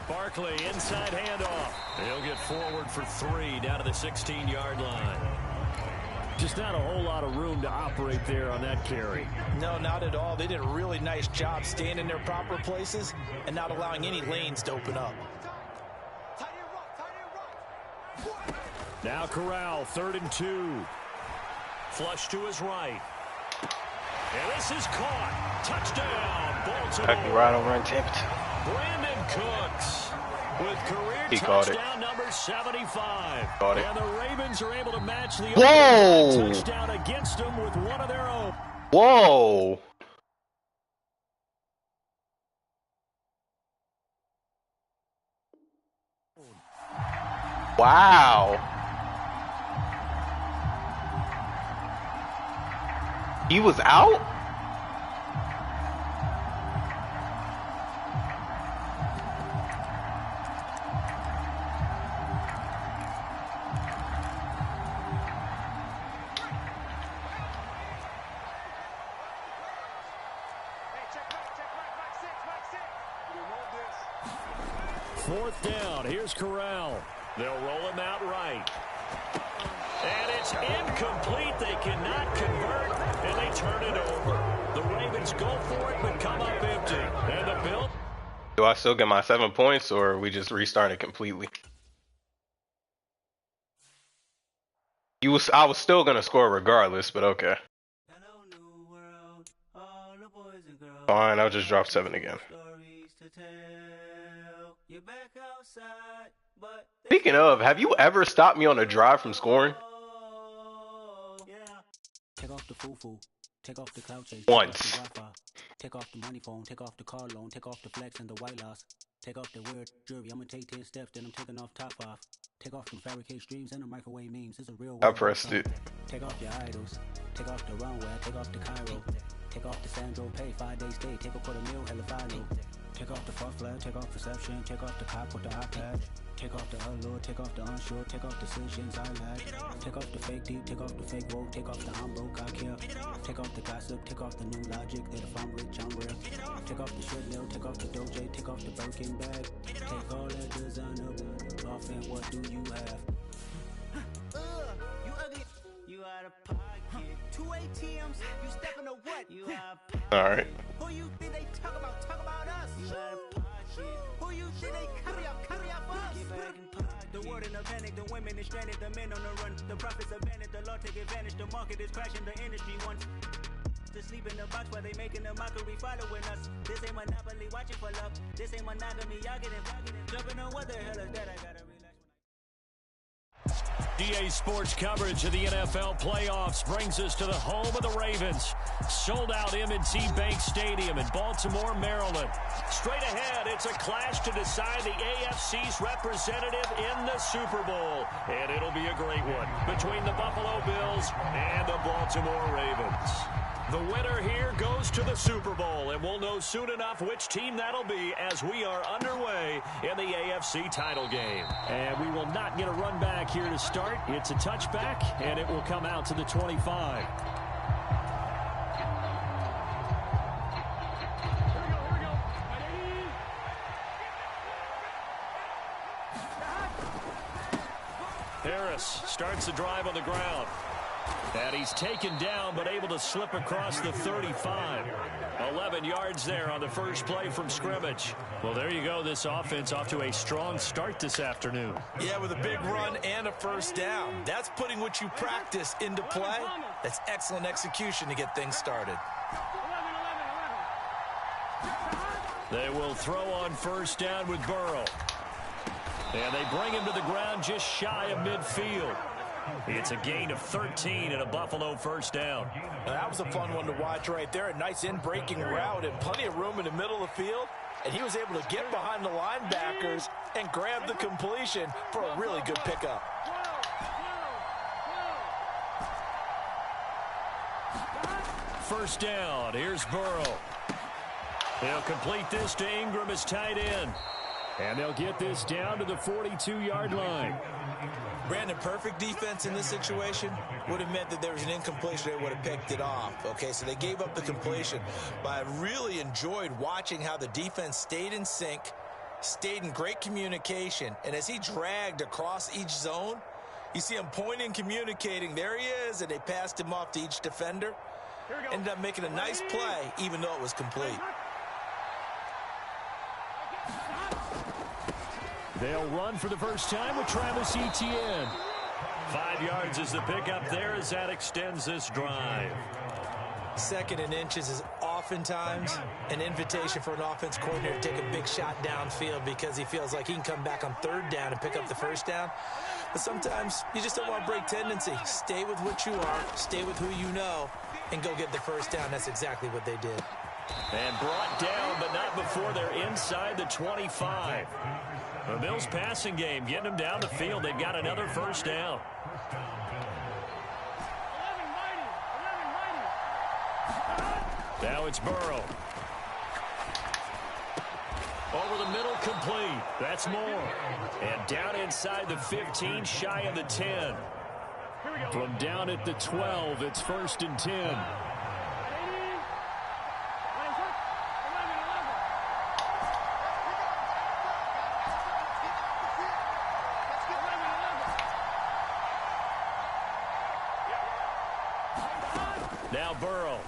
Barkley, inside handoff. He'll get forward for 3 down to the 16-yard line. Just not a whole lot of room to operate there on that carry. No, not at all. They did a really nice job staying in their proper places and not allowing any lanes to open up. Now Corral, 3rd and 2. Flush to his right. And this is caught. Touchdown, Baltimore. I can ride on run tempt. Brandon Cooks with career touchdown number 75. And the Ravens are able to match the touchdown against them with one of their own. Whoa. Wow. He was out? Fourth down. Here's Corral. They'll roll him out right. And it's incomplete. They cannot convert, and they turn it over. The Ravens go for it, but come up empty. And the Bills. Do I still get my 7 points, or are we just restarting completely? I was still going to score regardless, but okay. Fine, I'll just drop 7 again. Speaking of, have you ever stopped me on a drive from scoring? Take off the foo-foo, take off the cloud chase, once. Take off the money phone, take off the car loan, take off the flex and the white loss. Take off the weird jewelry, I'm gonna take 10 steps, then I'm taking off top off. Take off from fabricate streams and the microwave memes, it's a real I pressed it. Take off your idols, take off the runway, take off the Cairo. Take off the Sandro pay, 5-day stay, take a $250,000, hella final. Take off the fuck flag, take off perception, take off the cop with the iPad. Take off the allure, take off the unsure, take off decisions I lack. Take off the fake deep, take off the fake woke, take off the I'm broke, I care. Take off the gossip, take off the new logic, that if I'm rich, I'm real. Take off the shit nil, take off the Doja, take off the Birkin bag. Take all that designer off and what do you have? You ugly, you out of pocket. 2 ATMs, you stepping to what? You out of pocket. Alright. Who you think they talk about us? You out of pocket. Who you think they carry up us? Get back in pocket. The world in a panic, the women is stranded, the men on the run. The profits abandoned, the law take advantage, the market is crashing, the industry wants to sleep in the box while they making a mockery following us. This ain't monopoly, watching for love. This ain't monogamy, y'all getting jumping on what the hell is that? I gotta relax. DA Sports coverage of the NFL playoffs brings us to the home of the Ravens. Sold out M&T Bank Stadium in Baltimore, Maryland. Straight ahead, it's a clash to decide the AFC's representative in the Super Bowl. And it'll be a great one between the Buffalo Bills and the Baltimore Ravens. The winner here goes to the Super Bowl, and we'll know soon enough which team that'll be as we are underway in the AFC title game. And we will not get a run back here to start. It's a touchback, and it will come out to the 25. Harris starts the drive on the ground. And he's taken down, but able to slip across the 35. 11 yards there on the first play from scrimmage. Well, there you go. This offense off to a strong start this afternoon. Yeah, with a big run and a first down. That's putting what you practice into play. That's excellent execution to get things started. They will throw on first down with Burrow. And they bring him to the ground just shy of midfield. It's a gain of 13 and a Buffalo first down. Now, that was a fun one to watch right there. A nice in-breaking route and plenty of room in the middle of the field. And he was able to get behind the linebackers and grab the completion for a really good pickup. First down. Here's Burrow. They'll complete this to Ingram as tight end. And they'll get this down to the 42-yard line. Brandon, perfect defense in this situation would have meant that there was an incompletion. They would have picked it off. Okay, so they gave up the completion. But I really enjoyed watching how the defense stayed in sync, stayed in great communication. And as he dragged across each zone, you see him pointing, communicating. There he is, and they passed him off to each defender. Ended up making a nice play, even though it was complete. They'll run for the first time with Travis Etienne. 5 yards is the pickup there as that extends this drive. Second and inches is oftentimes an invitation for an offense coordinator to take a big shot downfield because he feels like he can come back on third down and pick up the first down. But sometimes you just don't want to break tendency. Stay with what you are, stay with who you know, and go get the first down. That's exactly what they did. And brought down, but not before they're inside the 25. The Bills passing game, getting them down the field. They've got another first down. Now it's Burrow. Over the middle, complete. That's Moore. And down inside the 15, shy of the 10. From down at the 12, it's 1st and 10. Now Burrow.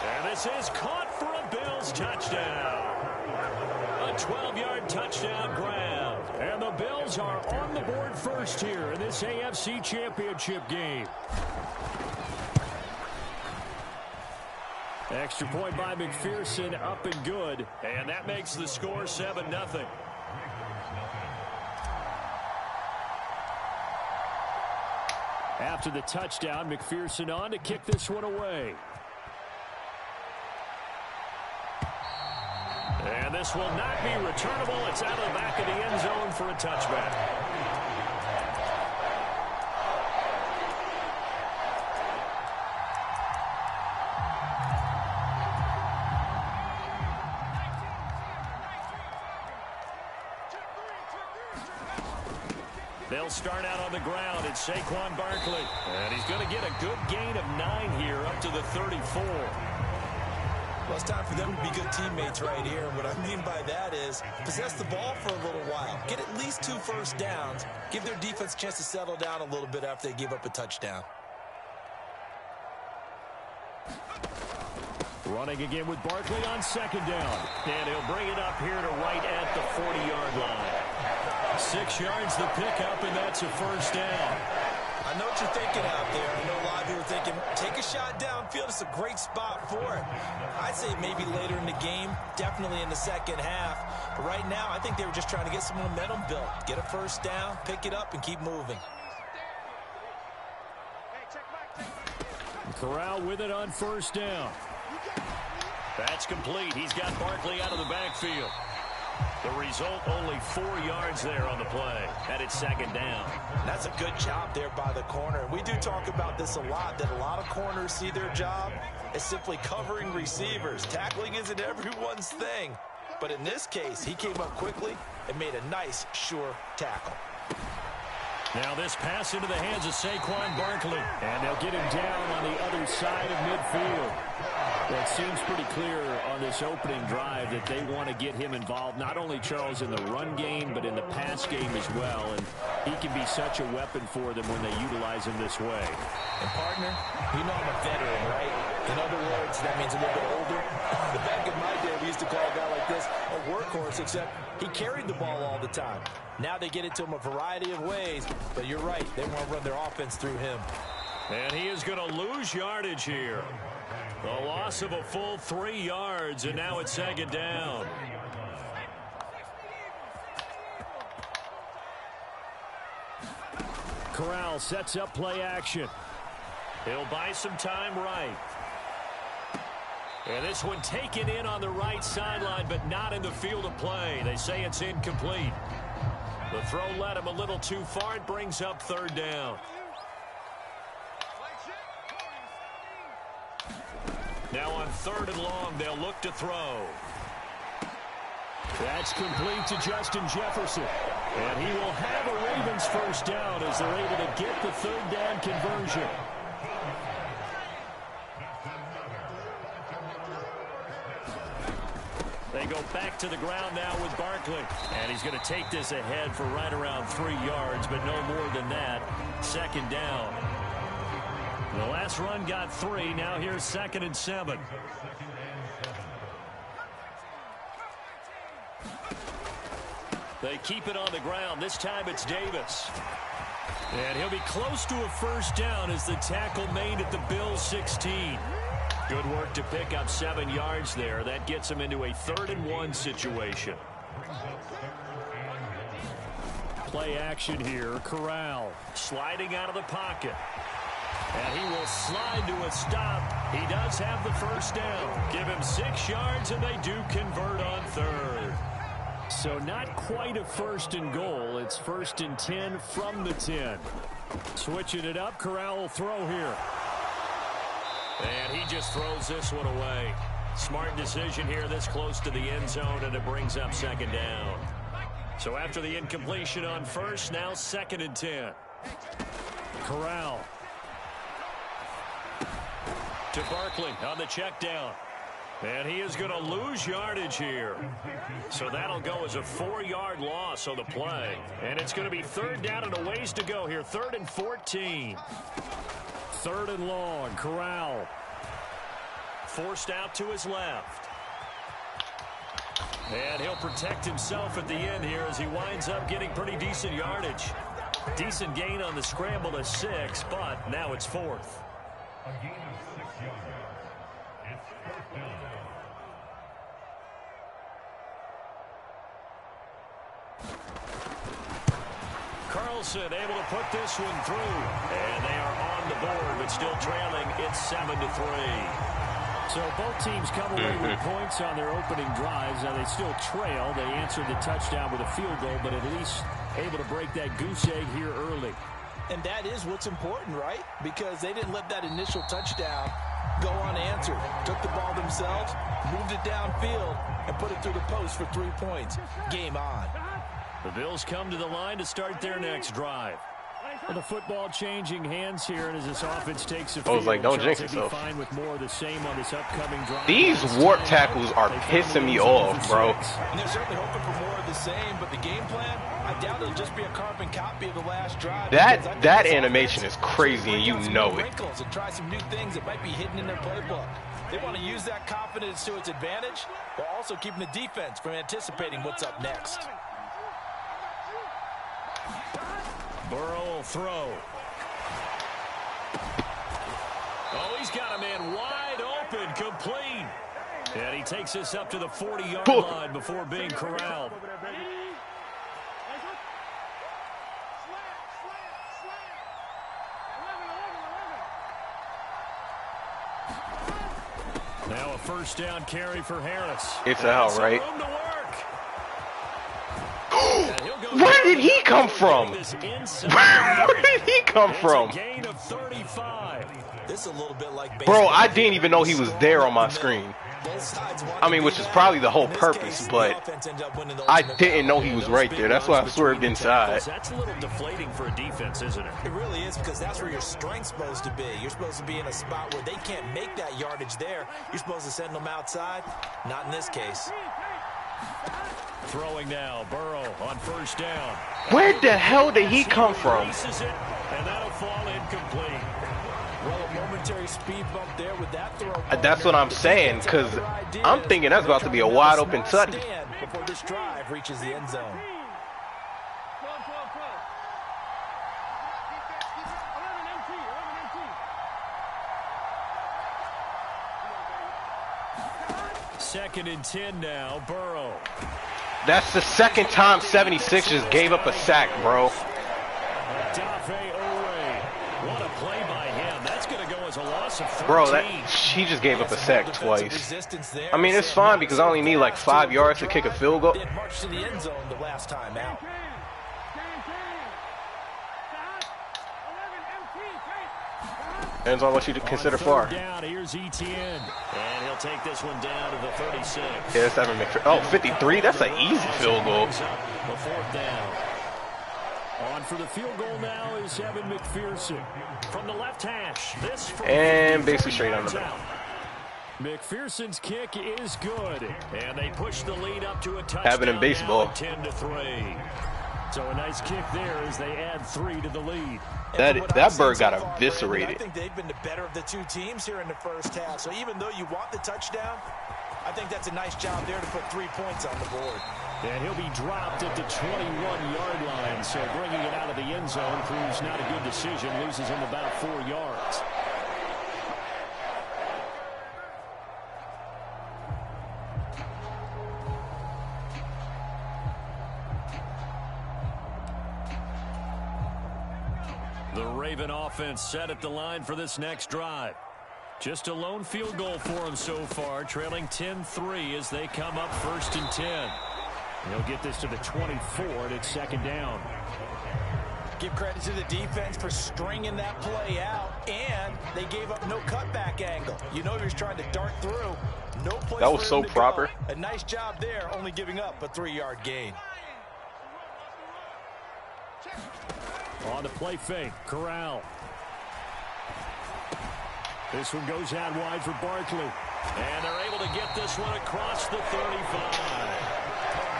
And this is caught for a Bills touchdown. A 12-yard touchdown grab. And the Bills are on the board first here in this AFC Championship game. Extra point by McPherson, up and good. And that makes the score 7-0. After the touchdown, McPherson on to kick this one away. And this will not be returnable. It's out of the back of the end zone for a touchback. They'll start out on the ground. It's Saquon Barkley. And he's going to get a good gain of 9 here up to the 34. Well, it's time for them to be good teammates right here. What I mean by that is possess the ball for a little while. Get at least 2 first downs. Give their defense a chance to settle down a little bit after they give up a touchdown. Running again with Barkley on 2nd down. And he'll bring it up here to right at the 40-yard line. 6 yards the pickup, and that's a first down. I know what you're thinking out there. I know a lot of people are thinking, take a shot downfield. It's a great spot for it. I'd say maybe later in the game, definitely in the second half. But right now, I think they were just trying to get some momentum built. Get a first down, pick it up, and keep moving. Corral with it on first down. That's complete. He's got Barkley out of the backfield. The result, only 4 yards there on the play. And it's 2nd down. That's a good job there by the corner. And we do talk about this a lot, that a lot of corners see their job as simply covering receivers. Tackling isn't everyone's thing. But in this case, he came up quickly and made a nice, sure tackle. Now this pass into the hands of Saquon Barkley. And they'll get him down on the other side of midfield. Well, it seems pretty clear on this opening drive that they want to get him involved, not only, Charles, in the run game, but in the pass game as well. And he can be such a weapon for them when they utilize him this way. And, partner, you know I'm a veteran, right? In other words, that means a little bit older. Back in my day, we used to call a guy like this a workhorse, except he carried the ball all the time. Now they get it to him a variety of ways, but you're right. They want to run their offense through him. And he is going to lose yardage here. A loss of a full 3 yards, and now it's second down. Corral sets up play action. He'll buy some time right. And this one taken in on the right sideline, but not in the field of play. They say it's incomplete. The throw led him a little too far. It brings up third down. Now on 3rd and long, they'll look to throw. That's complete to Justin Jefferson. And he will have a Ravens first down as they're able to get the 3rd down conversion. They go back to the ground now with Barkley. And he's going to take this ahead for right around 3 yards, but no more than that. Second down. The last run got 3. Now here's 2nd and 7. They keep it on the ground. This time it's Davis. And he'll be close to a first down as the tackle made at the Bills 16. Good work to pick up 7 yards there. That gets him into a 3rd and 1 situation. Play action here. Corral sliding out of the pocket. And he will slide to a stop. He does have the first down. Give him 6 yards, and they do convert on 3rd. So not quite a 1st and goal. It's 1st and 10 from the 10. Switching it up, Corral will throw here. And he just throws this one away. Smart decision here this close to the end zone, and it brings up 2nd down. So after the incompletion on 1st, now 2nd and 10. Corral. To Barkley on the check down. And he is going to lose yardage here. So that'll go as a 4-yard loss on the play. And it's going to be 3rd down and a ways to go here. 3rd and 14. 3rd and long. Corral. Forced out to his left. And he'll protect himself at the end here as he winds up getting pretty decent yardage. Decent gain on the scramble to 6, but now it's 4th. Carlson able to put this one through. And they are on the board, but still trailing. It's 7-3. So both teams come away with points on their opening drives. Now they still trail. They answered the touchdown with a field goal, but at least able to break that goose egg here early. And that is what's important, right? Because they didn't let that initial touchdown go unanswered. Took the ball themselves, moved it downfield, and put it through the post for 3 points. Game on. The Bills come to the line to start their next drive. Well, the football changing hands here, and as this offense takes a field, I was like, don't jinx yourself. Fine with more of the same on this upcoming drive. These warp tackles are pissing me off, bro. And they're certainly hoping for more of the same, but the game plan, I doubt it'll just be a carbon copy of the last drive. That animation is crazy, and you know it. And try some new things that might be hidden in their playbook. They want to use that confidence to its advantage, while also keeping the defense from anticipating what's up next. Burrow will throw. Oh, he's got a man wide open, complete. And he takes this up to the 40-yard line before being corralled. Now a first down carry for Harris. It's out, right? Where did he come from? Where did he come from? Gain of 35. This is a little bit like bro, I didn't even know he was there on my screen. Both sides want I mean, which is probably the whole purpose, but I didn't know he was right there. That's why I swerved inside. That's a little deflating for a defense, isn't it? It really is, because that's where your strength's supposed to be. You're supposed to be in a spot where they can't make that yardage there. You're supposed to send them outside. Not in this case. Throwing now, Burrow on first down. Where the hell did he come from? And that'll fall incomplete. Well, a momentary speed bump there with that throw. That's what I'm saying, because I'm thinking that's about to be a wide open tutty. Before this drive reaches the end zone. Second and 10 now, Burrow. That's the second time 76 just gave up a sack, bro. What a play by him. That's going to go as a loss of 13. Bro, he just gave up a sack twice. I mean, it's fine because I only need like 5 yards to kick a field goal. Did march to the end zone the last time out. Depends on what you consider far. Down, here's Etienne. And he'll take this one down to the 36. Yeah, that's Evan McPherson. Oh, 53? That's an easy field goal. The fourth down. On for the field goal now is Evan McPherson. From the left hash. This and basically straight on the back. McPherson's kick is good. And they push the lead up to a touchdown. Happened in baseball. 10-3. So a nice kick there as they add 3 to the lead. That bird got eviscerated. I think they've been the better of the two teams here in the first half. So even though you want the touchdown, I think that's a nice job there to put 3 points on the board. And he'll be dropped at the 21-yard line. So bringing it out of the end zone proves not a good decision. Loses him about 4 yards. The Raven offense set at the line for this next drive. Just a lone field goal for them so far, trailing 10-3 as they come up first and 10. They'll get this to the 24, and it's second down. Give credit to the defense for stringing that play out, and they gave up no cutback angle. You know you're trying to dart through. No place that was so proper. Go. A nice job there, only giving up a 3-yard gain. On the play fake, Corral. This one goes out wide for Barkley. And they're able to get this one across the 35.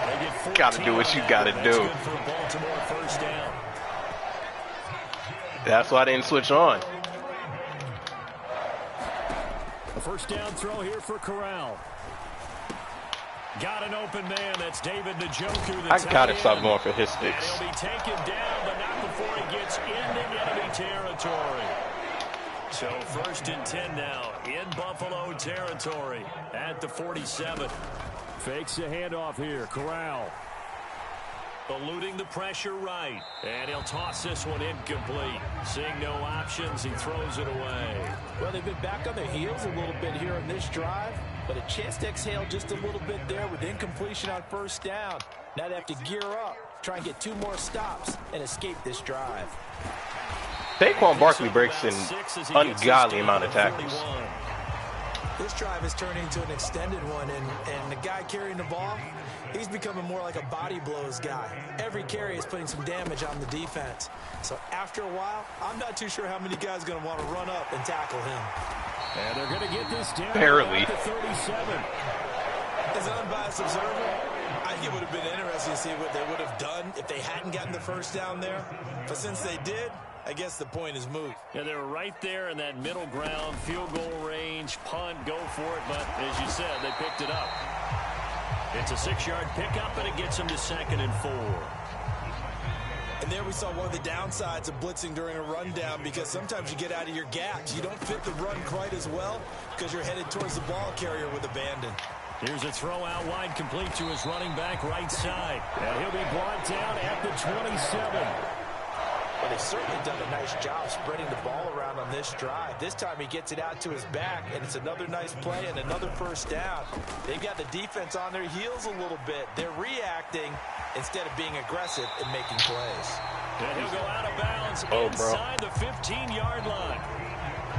They get gotta do what you gotta do. Good for Baltimore first down. That's why I didn't switch on. A first down throw here for Corral. Got an open man. That's David Njoku. I gotta stop going for his sticks. He'll be taken down, but not before he gets into enemy territory. So first and 10 now in Buffalo territory at the 47. Fakes a handoff here. Corral. Eluding the pressure right. And he'll toss this one incomplete. Seeing no options, he throws it away. Well, they've been back on their heels a little bit here on this drive, but a chance to exhale just a little bit there with incompletion on first down. Now they have to gear up, try and get 2 more stops, and escape this drive. Saquon Barkley breaks an ungodly amount of tackles. This drive is turning into an extended one, and the guy carrying the ball, he's becoming more like a body blows guy. Every carry is putting some damage on the defense. So after a while, I'm not too sure how many guys are going to want to run up and tackle him. And they're going to get this down barely at the 37. As an unbiased observer, I think it would have been interesting to see what they would have done if they hadn't gotten the first down there. But since they did, I guess the point is moot. Yeah, they were right there in that middle ground, field goal range, punt, go for it. But as you said, they picked it up. It's a 6-yard pickup, and it gets them to 2nd and 4. And there we saw one of the downsides of blitzing during a rundown, because sometimes you get out of your gaps. You don't fit the run quite as well because you're headed towards the ball carrier with abandon. Here's a throw out wide, complete to his running back right side. And he'll be brought down at the 27. Well, they've certainly done a nice job spreading the ball around on this drive. This time he gets it out to his back, and it's another nice play and another first down. They've got the defense on their heels a little bit. They're reacting instead of being aggressive and making plays. And he'll go out of bounds inside the 15-yard line.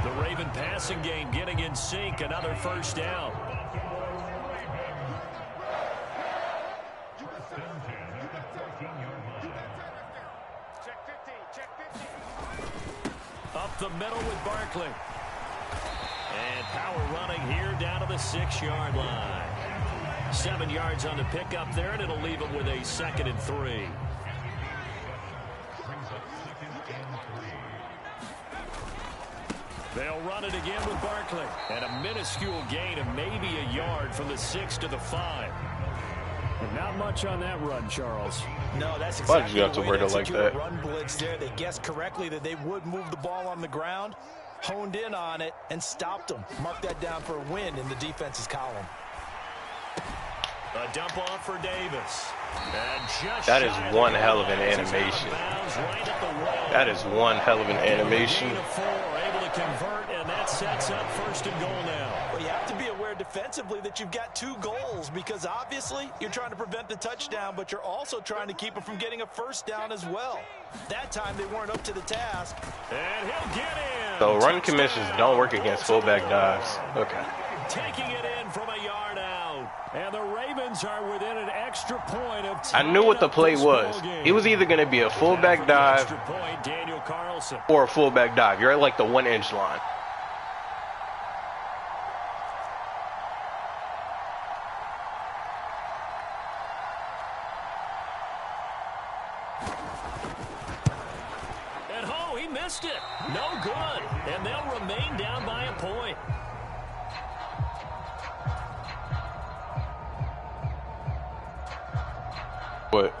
The Raven passing game getting in sync, another first down. up the middle with Barkley. And power running here down to the 6-yard line. 7 yards on the pickup there, and it'll leave them with a 2nd and 3. They'll run it again with Barkley. And a minuscule gain of maybe a yard from the 6 to the 5. And not much on that run, Charles. No, that's exactly you have to word it like that. Run blitz there. They guessed correctly that they would move the ball on the ground, honed in on it, and stopped them. Mark that down for a win in the defense's column. A dump off for Davis. That is one hell of an animation. That is one hell of an animation. Able to convert, and that sets up 1st and goal now. Well, you have to be aware defensively that you've got 2 goals, because obviously you're trying to prevent the touchdown, but you're also trying to keep it from getting a 1st down as well. That time they weren't up to the task. And he'll get in. So run commissions don't work against fullback dives. Okay. Taking it in from a yard out. And the Ravens are within an extra point of I knew what the play was. It was either going to be a fullback dive or a fullback dive. You're at like the 1-inch line. And he missed it. No good. And they'll remain down by a point. What?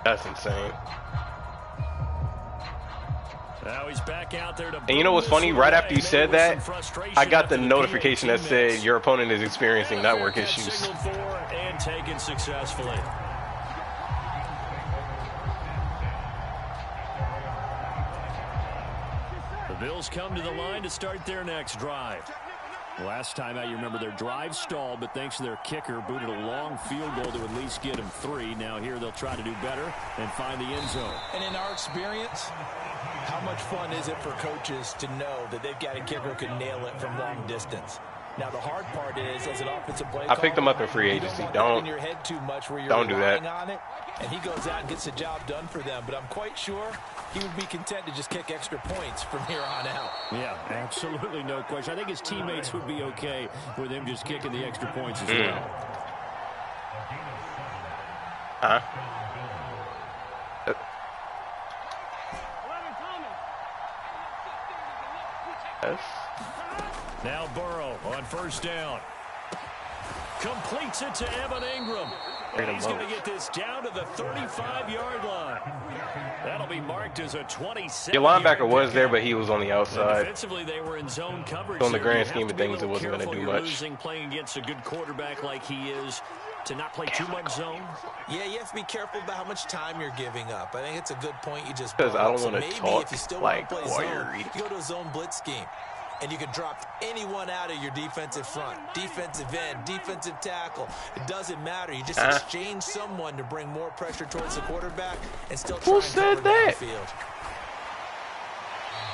That's insane. Now he's back out there to, and you know what's funny? Right after you said that, I got the notification that said your opponent is experiencing network issues. And taken successfully. The Bills come to the line to start their next drive. Last time out, you remember their drive stalled, but thanks to their kicker, booted a long field goal to at least get them 3. Now here they'll try to do better and find the end zone. And in our experience, how much fun is it for coaches to know that they've got a kicker who can nail it from long distance? Now the hard part is, as an offensive play I picked him up in free agency. Don't do that. On it, and he goes out and gets the job done for them. But I'm quite sure he would be content to just kick extra points from here on out. Yeah, absolutely no question. I think his teammates would be okay with him just kicking the extra points as well. Now Burrow on 1st down. Completes it to Evan Ingram. And he's going to get this down to the 35-yard line. That'll be marked as a 27. Your linebacker was there, but he was on the outside. Defensively, they were in zone coverage. So in the grand scheme of things, it wasn't going to do much. Losing, playing against a good quarterback like he is, to not play too much zone. Yeah, you have to be careful about how much time you're giving up. I think it's a good point you just brought up. I don't want to talk like zone, you go to a zone blitz scheme. And you can drop anyone out of your defensive front, defensive end, defensive tackle. It doesn't matter. You just exchange someone to bring more pressure towards the quarterback and still try and cover down the field.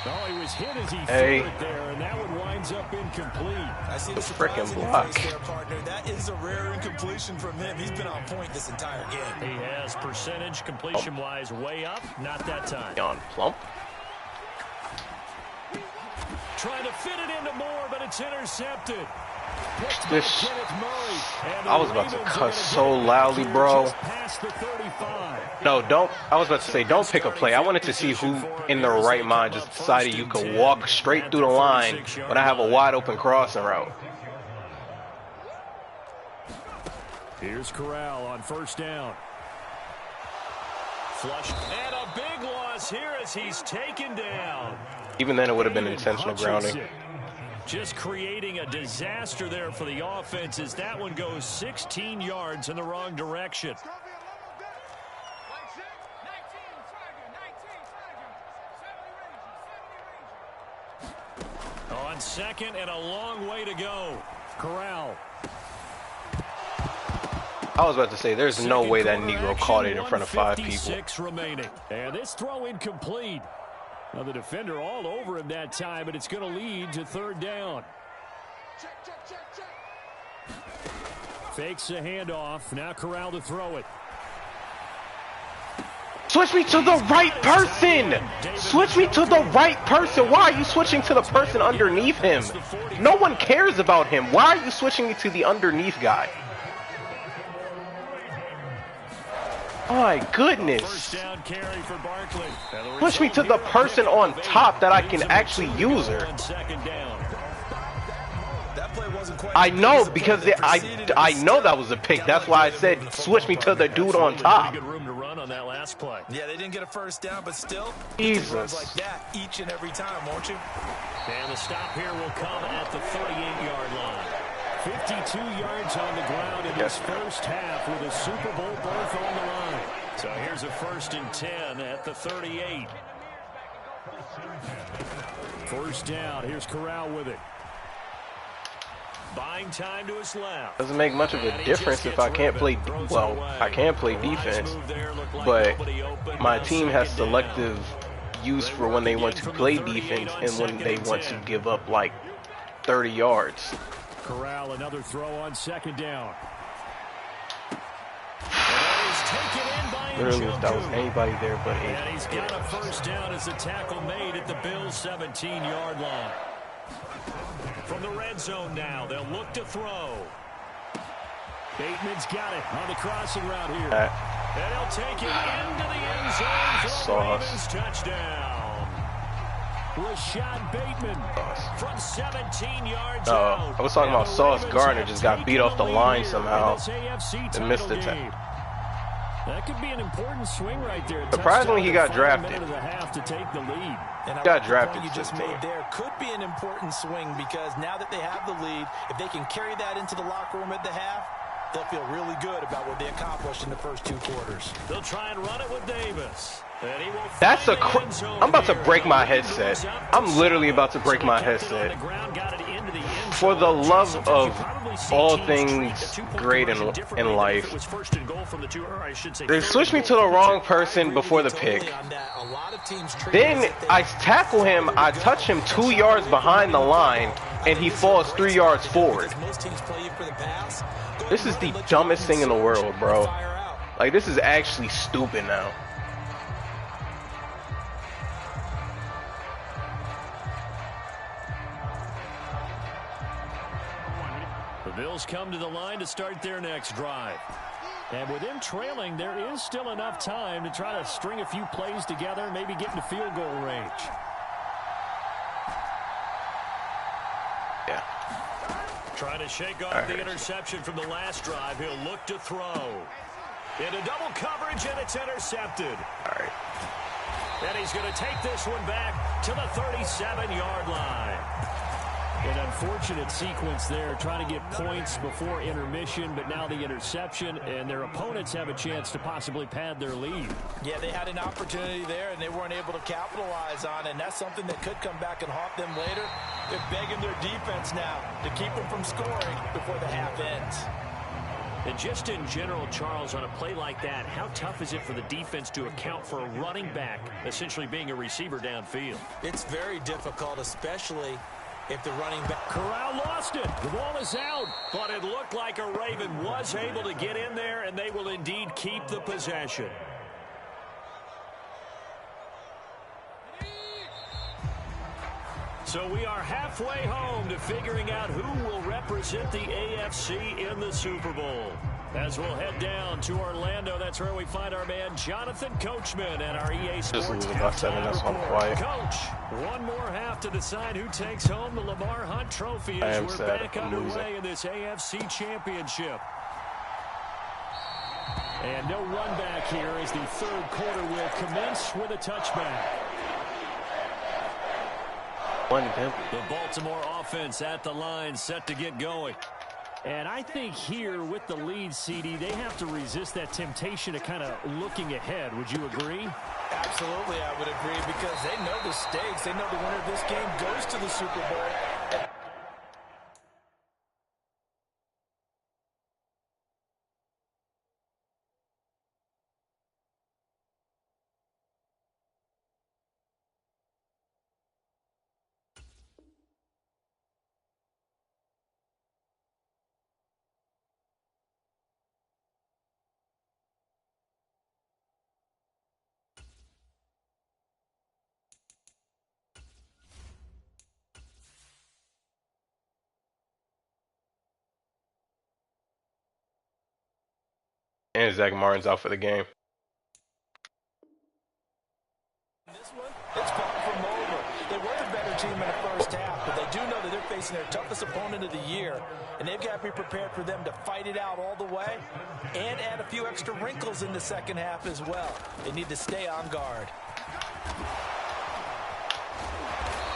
Oh, he was hit as he threw it there, and that one winds up incomplete. I see the surprise in your face there, partner. That is a rare incompletion from him. He's been on point this entire game. He has percentage completion-wise way up. Not that time. On plump. Trying to fit it into Moore, but it's intercepted. I was about to cuss so loudly, bro. No, don't. I was about to say, don't pick a play. I wanted to see who in their right mind just decided you could walk straight through the line when I have a wide open crossing route. Here's Corral on 1st down. Flush and a big loss here as he's taken down. Even then, it would have been intentional grounding. Just creating a disaster there for the offense as that one goes 16 yards in the wrong direction. On 2nd and a long way to go. Corral. I was about to say, there's no way that Negro caught it in front of 5 people. 6 remaining. And this throw incomplete. Now the defender all over him that time, but it's going to lead to 3rd down. Fakes a handoff. Now Corral to throw it. Switch me to the right person! Switch me to the right person! Why are you switching to the person underneath him? No one cares about him. Why are you switching me to the underneath guy? My goodness. Push me to the person on top that I can actually use her. I know, because I know that was a pick. That's why I said switch me to the dude on top. Yeah, they didn't get a first down, but still, Jesus. like that each and every time, won't you? And the stop here will come at the 38-yard line. 52 yards on the ground in this first half with a Super Bowl berth on the line. So here's a 1st and 10 at the 38. First down. Here's Corral with it. Buying time to his left. Doesn't make much of a difference if I can't play. Well, I can play defense, but my team has selective use for when they want to play defense and when they want to give up like 30 yards. Corral, another throw on 2nd down. Literally, if that was anybody there but Aiden. And he's got a first down as a tackle made at the Bills' 17-yard line. From the red zone now, they'll look to throw. Bateman's got it on the crossing route here. And he'll take it into the end zone for a Ravens touchdown. Rashad Bateman from 17 yards out. I was talking about Sauce Gardner just got beat off the line somehow and missed the tackle. That could be an important swing right there. Surprisingly, he got drafted. To take the lead. And got drafted. You just made there could be an important swing because now that they have the lead, if they can carry that into the locker room at the half, they'll feel really good about what they accomplished in the first 2 quarters. They'll try and run it with Davis. That's a. I'm about to break my headset. I'm literally about to break my headset. For the love of all things great in life, they switched me to the wrong person before the pick. Then I tackle him, I touch him 2 yards behind the line, and he falls 3 yards forward. This is the dumbest thing in the world, bro. Like, this is actually stupid now. Bills come to the line to start their next drive. And with them trailing, there is still enough time to try to string a few plays together, maybe get into field goal range. Yeah. Trying to shake off the interception from the last drive. He'll look to throw. Into double coverage, and it's intercepted. All right. And he's going to take this one back to the 37-yard line. An unfortunate sequence there, trying to get points before intermission, but now the interception, and their opponents have a chance to possibly pad their lead. Yeah, they had an opportunity there, and they weren't able to capitalize on it, and that's something that could come back and haunt them later. They're begging their defense now to keep them from scoring before the half ends. And just in general, Charles, on a play like that, how tough is it for the defense to account for a running back essentially being a receiver downfield? It's very difficult, especially if the running back... Corral lost it. The ball is out. But it looked like a Raven was able to get in there, and they will indeed keep the possession. So we are halfway home to figuring out who will represent the AFC in the Super Bowl. As we'll head down to Orlando, that's where we find our man Jonathan Coachman at our EA Sports halftime report. Coach, one more half to decide who takes home the Lamar Hunt Trophy as we're back underway in this AFC Championship. And no run back here as the third quarter will commence with a touchback. The Baltimore offense at the line, set to get going. And I think here with the lead, CD, they have to resist that temptation of kind of looking ahead. Would you agree? Absolutely, I would agree, because they know the stakes. They know the winner of this game goes to the Super Bowl. And Zach Martin's out for the game. This one, it's far from over. They were the better team in the first half, but they do know that they're facing their toughest opponent of the year, and they've got to be prepared for them to fight it out all the way and add a few extra wrinkles in the second half as well. They need to stay on guard.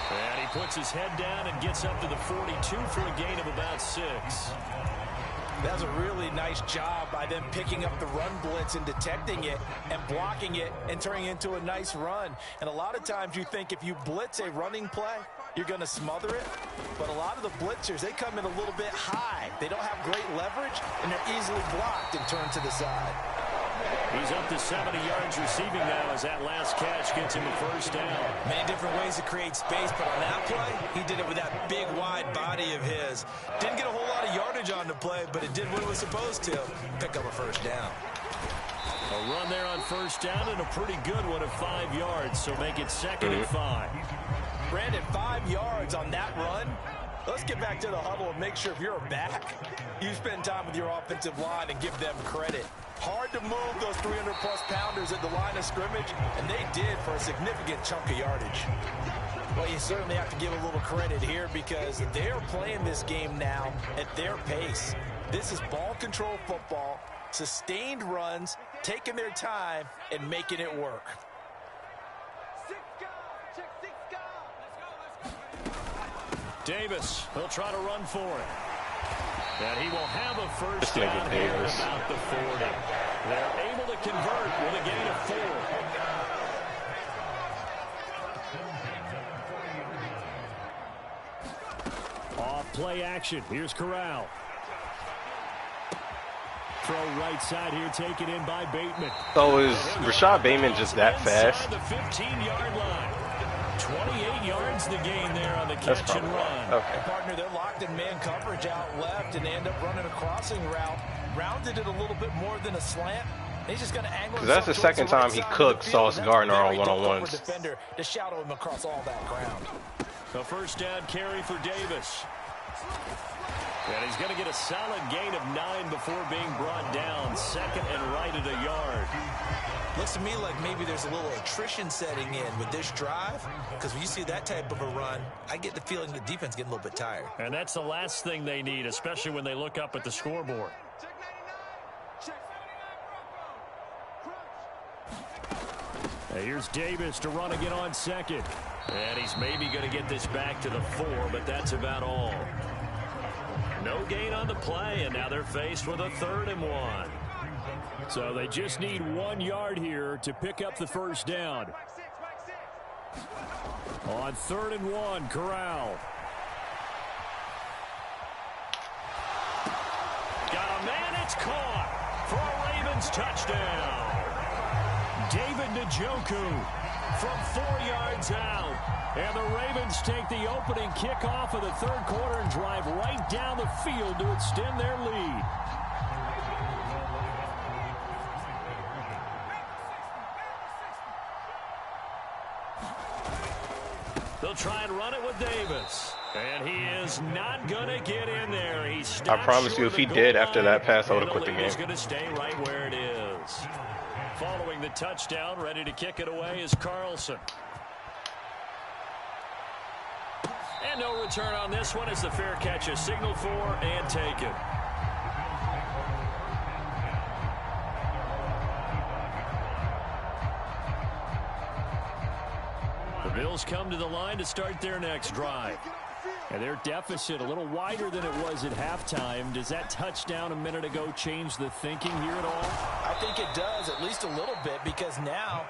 And he puts his head down and gets up to the 42 for a gain of about 6. That was a really nice job by them picking up the run blitz and detecting it and blocking it and turning it into a nice run. And a lot of times you think if you blitz a running play, you're going to smother it. But a lot of the blitzers, they come in a little bit high. They don't have great leverage, and they're easily blocked and turned to the side. He's up to 70 yards receiving now as that last catch gets him a first down. Many different ways to create space, but on that play, he did it with that big, wide body of his. Didn't get a whole lot of yardage on the play, but it did what it was supposed to, pick up a first down. A run there on first down and a pretty good one of 5 yards, so make it 2nd and 5. Brandon, 5 yards on that run. Let's get back to the huddle and make sure if you're a back, you spend time with your offensive line and give them credit. Hard to move those 300-plus pounders at the line of scrimmage, and they did for a significant chunk of yardage. Well, you certainly have to give a little credit here because they're playing this game now at their pace. This is ball control football, sustained runs, taking their time, and making it work. Davis, he'll try to run for it. And he will have a first This nigga down here at Davis. about the 40. They're able to convert with a gain of 4. Off play action. Here's Corral. Throw right side here, taken in by Bateman. So is Rashad Bateman just that fast? Inside the 15-yard line. 28 yards the gain there on the That's catch and probably run. okay. And partner, they're locked in man coverage out left, and they end up running a crossing route. Rounded it a little bit more than a slant. He's just going to angle. That's the second time he cooked Sauce Gardner on one-on-ones. Defender to shadow him across all that ground. A first down carry for Davis. And he's going to get a solid gain of 9 before being brought down. 2nd and right at a yard. Looks to me like maybe there's a little attrition setting in with this drive, because when you see that type of a run, I get the feeling the defense getting a little bit tired. And that's the last thing they need, especially when they look up at the scoreboard. And here's Davis to run again on 2nd. And he's maybe going to get this back to the 4, but that's about all. No gain on the play, and now they're faced with a 3rd and 1. So they just need 1 yard here to pick up the first down. On 3rd and 1, Corral. Got a man, it's caught for a Ravens touchdown. David Njoku from 4 yards out. And the Ravens take the opening kickoff of the 3rd quarter and drive right down the field to extend their lead. They'll try and run it with Davis. And he is not going to get in there. I promise you, if he did after that pass, I would have quit the game. He's going to stay right where it is. Following the touchdown, ready to kick it away is Carlson. And no return on this one as the fair catch is signaled for and taken. The Bills come to the line to start their next drive. And their deficit a little wider than it was at halftime. Does that touchdown a minute ago change the thinking here at all? I think it does, at least a little bit, because now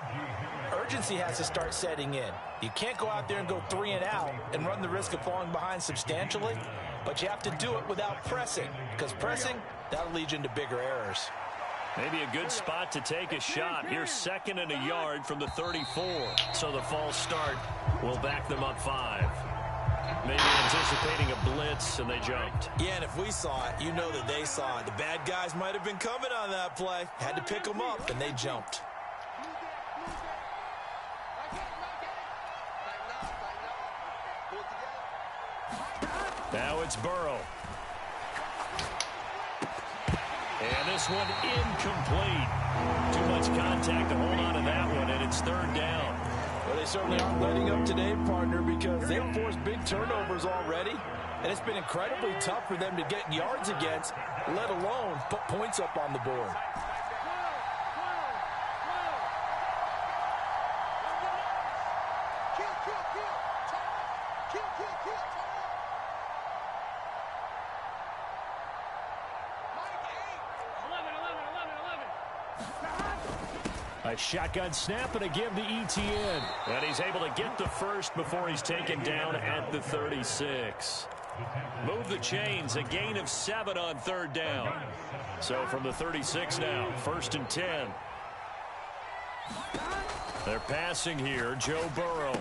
urgency has to start setting in. You can't go out there and go 3 and out and run the risk of falling behind substantially, but you have to do it without pressing, because pressing, that'll lead you into bigger errors. Maybe a good spot to take a shot. Here's 2nd and a yard from the 34. So the false start will back them up 5. Maybe anticipating a blitz, and they jumped. Yeah, and if we saw it, you know that they saw it. The bad guys might have been coming on that play. Had to pick them up, and they jumped. Now it's Burrow. And this one incomplete. Too much contact to hold on to that one, and it's third down. Well, they certainly aren't letting up today, partner, because they've forced big turnovers already, and it's been incredibly tough for them to get yards against, let alone put points up on the board. A shotgun snap and a give to Etienne. And he's able to get the first before he's taken down at the 36. Move the chains, a gain of 7 on third down. So from the 36 now, 1st and 10. They're passing here. Joe Burrow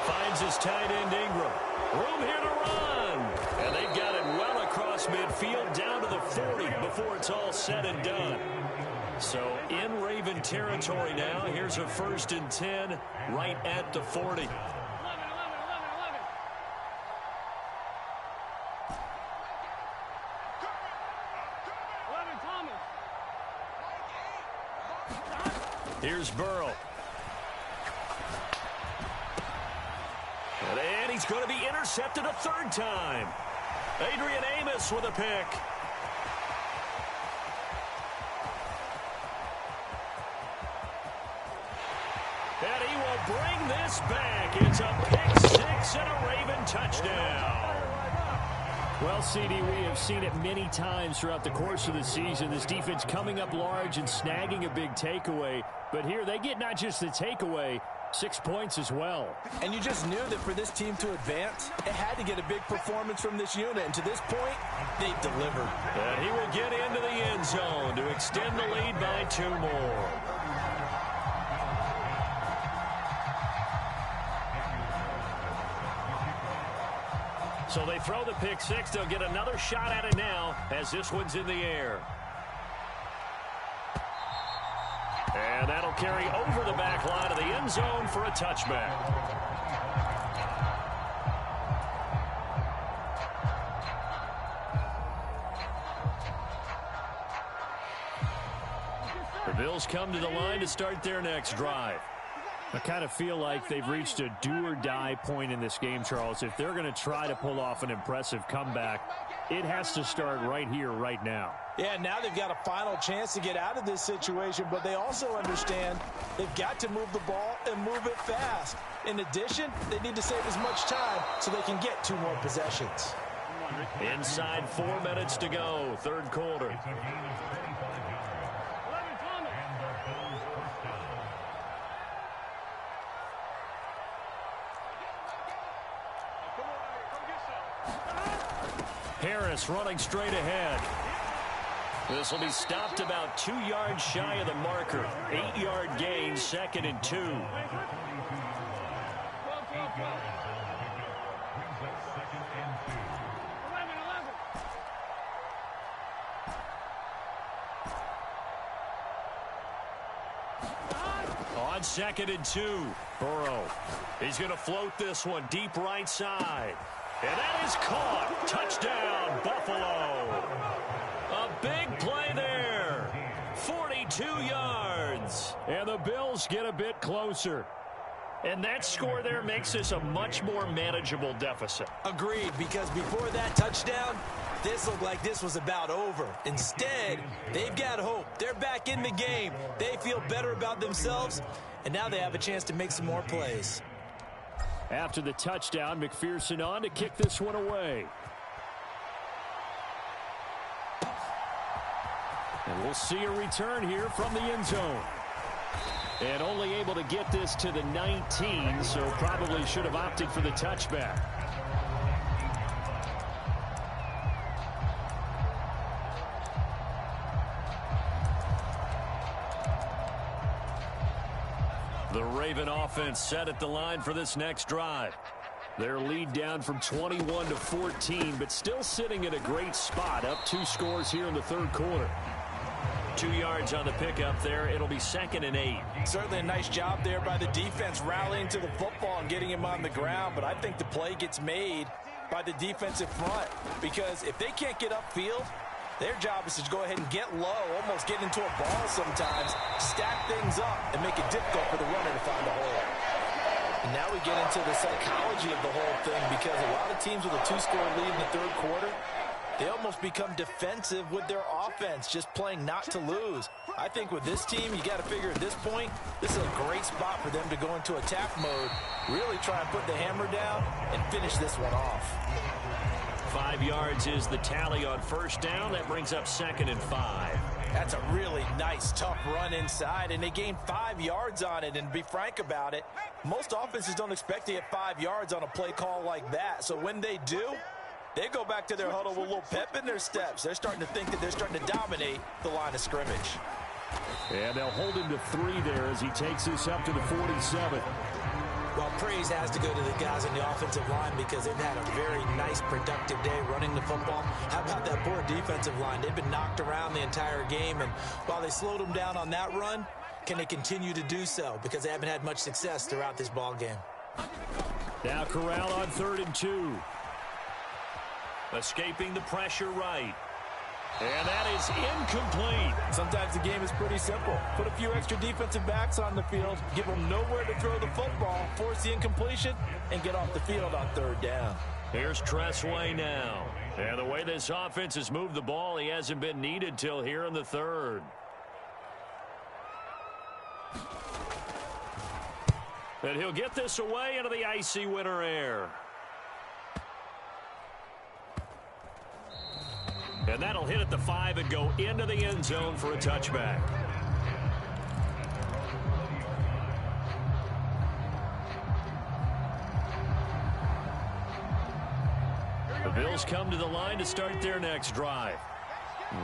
finds his tight end Ingram. Room here to run. And they've got it well across midfield down to the 40 before it's all said and done. So in Raven territory now. Here's a 1st and 10 right at the 40. Here's Burrow. And he's going to be intercepted a 3rd time. Adrian Amos with a pick. And he will bring this back. It's a pick-6 and a Raven touchdown. Well, CD, we have seen it many times throughout the course of the season. This defense coming up large and snagging a big takeaway. But here they get not just the takeaway, 6 points as well. And you just knew that for this team to advance, it had to get a big performance from this unit. And to this point, they delivered. And he will get into the end zone to extend the lead by 2 more. So they throw the pick-6. They'll get another shot at it now as this one's in the air. And that'll carry over the back line of the end zone for a touchback. The Bills come to the line to start their next drive. I kind of feel like they've reached a do-or-die point in this game, Charles. If they're going to try to pull off an impressive comeback, it has to start right here, right now. Yeah, now they've got a final chance to get out of this situation, but they also understand they've got to move the ball and move it fast. In addition, they need to save as much time so they can get 2 more possessions. Inside 4 minutes to go, 3rd quarter. Harris running straight ahead. This will be stopped about 2 yards shy of the marker. 8-yard gain, 2nd and 2. On 2nd and 2, Burrow. He's going to float this one deep right side. And that is caught. Touchdown, Buffalo. A big play there. 42 yards. And the Bills get a bit closer. And that score there makes this a much more manageable deficit. Agreed, because before that touchdown, this looked like this was about over. Instead, they've got hope. They're back in the game. They feel better about themselves, and now they have a chance to make some more plays. After the touchdown, McPherson on to kick this one away. And we'll see a return here from the end zone. And only able to get this to the 19, so probably should have opted for the touchback. The Raven offense set at the line for this next drive. Their lead down from 21 to 14, but still sitting at a great spot. Up 2 scores here in the 3rd quarter. 2 yards on the pickup there. It'll be 2nd and 8. Certainly a nice job there by the defense rallying to the football and getting him on the ground, but I think the play gets made by the defensive front, because if they can't get upfield, Their job is to go ahead and get low, almost get into a ball sometimes, stack things up, and make it difficult for the runner to find a hole. And now we get into the psychology of the whole thing, because a lot of teams with a 2-score lead in the third quarter, they almost become defensive with their offense, just playing not to lose. I think with this team, you got to figure at this point, this is a great spot for them to go into attack mode, really try and put the hammer down and finish this one off. 5 yards is the tally on first down. That brings up 2nd and 5. That's a really nice, tough run inside, and they gained 5 yards on it. And to be frank about it, most offenses don't expect to get 5 yards on a play call like that. So when they do, they go back to their huddle with a little pep in their steps. They're starting to think that they're starting to dominate the line of scrimmage. And they'll hold him to 3 there as he takes this up to the 47. Well, praise has to go to the guys on the offensive line because they've had a very nice, productive day running the football. How about that poor defensive line? They've been knocked around the entire game, and while they slowed them down on that run, can they continue to do so? Because they haven't had much success throughout this ball game. Now Corral on 3rd and 2. Escaping the pressure right. And that is incomplete. Sometimes the game is pretty simple. Put a few extra defensive backs on the field, give them nowhere to throw the football, force the incompletion, and get off the field on 3rd down. Here's Tressway now. And the way this offense has moved the ball, he hasn't been needed till here in the 3rd. And he'll get this away into the icy winter air. And that'll hit at the 5 and go into the end zone for a touchback. The Bills come to the line to start their next drive.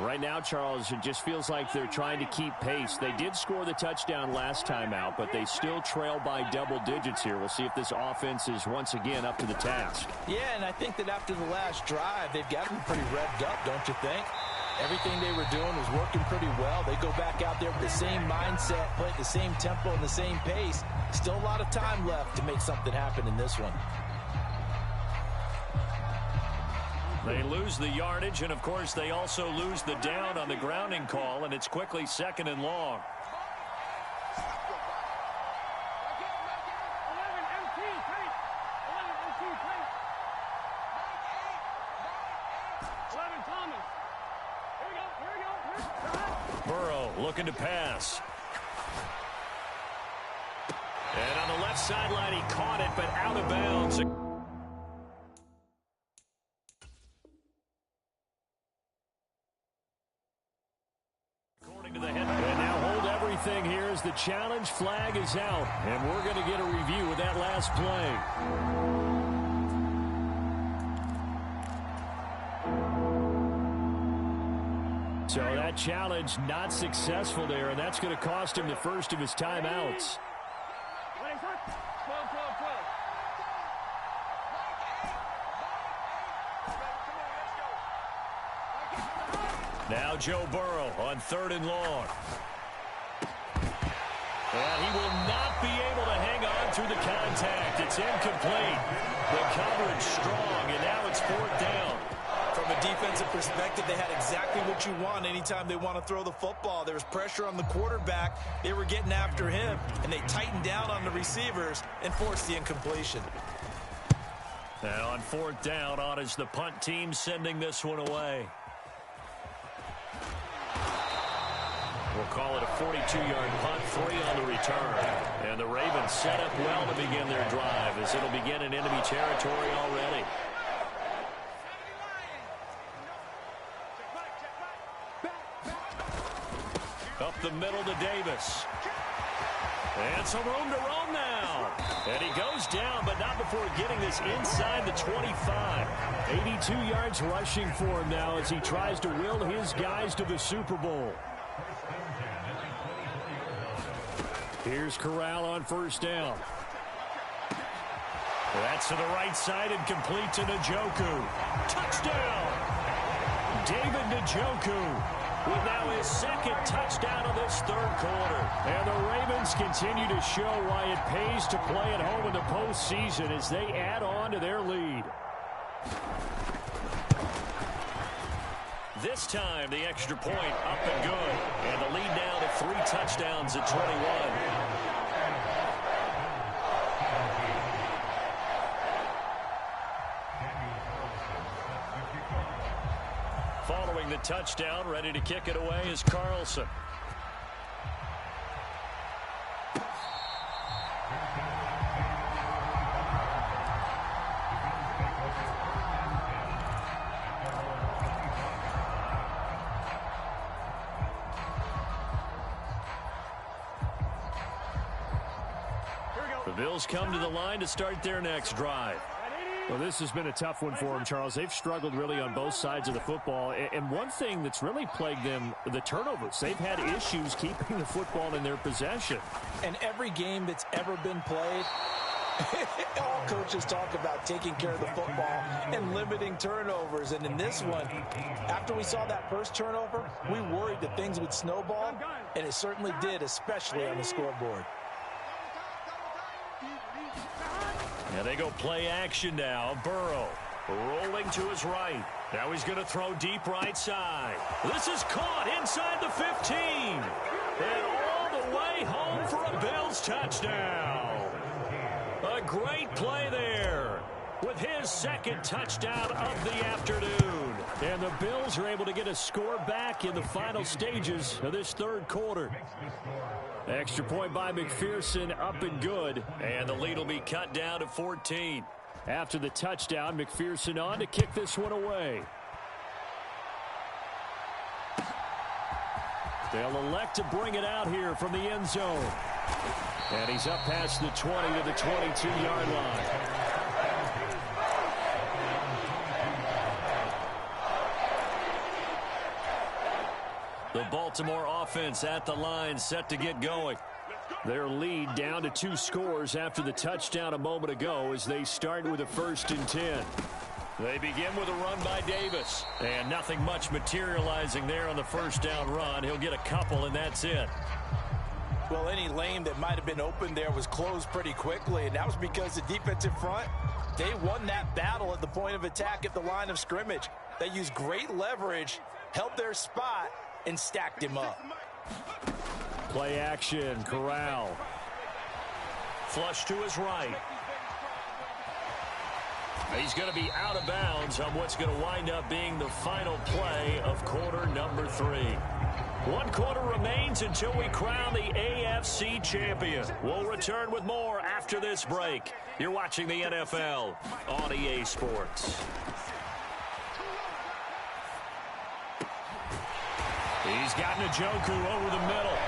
Right now, Charles, it just feels like they're trying to keep pace. They did score the touchdown last time out, but they still trail by double digits here. We'll see if this offense is once again up to the task. Yeah, and I think that after the last drive, they've got them pretty revved up, don't you think? Everything they were doing was working pretty well. They go back out there with the same mindset, play at the same tempo and the same pace. Still a lot of time left to make something happen in this one. They lose the yardage, and, of course, they also lose the down on the grounding call, and it's quickly 2nd and long. Burrow looking to pass. And on the left sideline, he caught it, but out of bounds. Here as the challenge flag is out, and we're going to get a review of that last play. So that challenge not successful there, and that's going to cost him the first of his timeouts. Now Joe Burrow on 3rd and long. And he will not be able to hang on through the contact. It's incomplete. The coverage strong, and now it's 4th down. From a defensive perspective, they had exactly what you want anytime they want to throw the football. There was pressure on the quarterback. They were getting after him, and they tightened down on the receivers and forced the incompletion. Now on 4th down, on is the punt team sending this one away. We'll call it a 42-yard punt, 3 on the return. And the Ravens set up well to begin their drive as it'll begin in enemy territory already. Up the middle to Davis. And some room to roam now. And he goes down, but not before getting this inside the 25. 82 yards rushing for him now as he tries to will his guys to the Super Bowl. Here's Corral on 1st down. That's to the right side and complete to Njoku. Touchdown! David Njoku with now his 2nd touchdown of this 3rd quarter. And the Ravens continue to show why it pays to play at home in the postseason as they add on to their lead. This time, the extra point up and good. And the lead now to 3 touchdowns at 21. Following the touchdown, ready to kick it away is Carlson. The Bills come to the line to start their next drive. Well, this has been a tough one for them, Charles. They've struggled really on both sides of the football. And one thing that's really plagued them, the turnovers. They've had issues keeping the football in their possession. And every game that's ever been played, all coaches talk about taking care of the football and limiting turnovers. And in this one, after we saw that first turnover, we worried that things would snowball, and it certainly did, especially on the scoreboard. Now they go play action now. Burrow rolling to his right. Now he's going to throw deep right side. This is caught inside the 15. And all the way home for a Bills touchdown. A great play there with his second touchdown of the afternoon. And the Bills are able to get a score back in the final stages of this third quarter. Extra point by McPherson, up and good. And the lead will be cut down to 14. After the touchdown, McPherson on to kick this one away. They'll elect to bring it out here from the end zone. And he's up past the 20 to the 22-yard line. The Baltimore offense at the line, set to get going. Their lead down to 2 scores after the touchdown a moment ago as they start with a 1st and 10. They begin with a run by Davis. And nothing much materializing there on the first down run. He'll get a couple, and that's it. Well, any lane that might have been open there was closed pretty quickly, and that was because the defensive front, they won that battle at the point of attack at the line of scrimmage. They used great leverage, held their spot, and stacked him up. Play action, Corral. Flush to his right. He's going to be out of bounds on what's going to wind up being the final play of quarter number 3. 1 quarter remains until we crown the AFC champion. We'll return with more after this break. You're watching the NFL on EA Sports. He's got Njoku over the middle.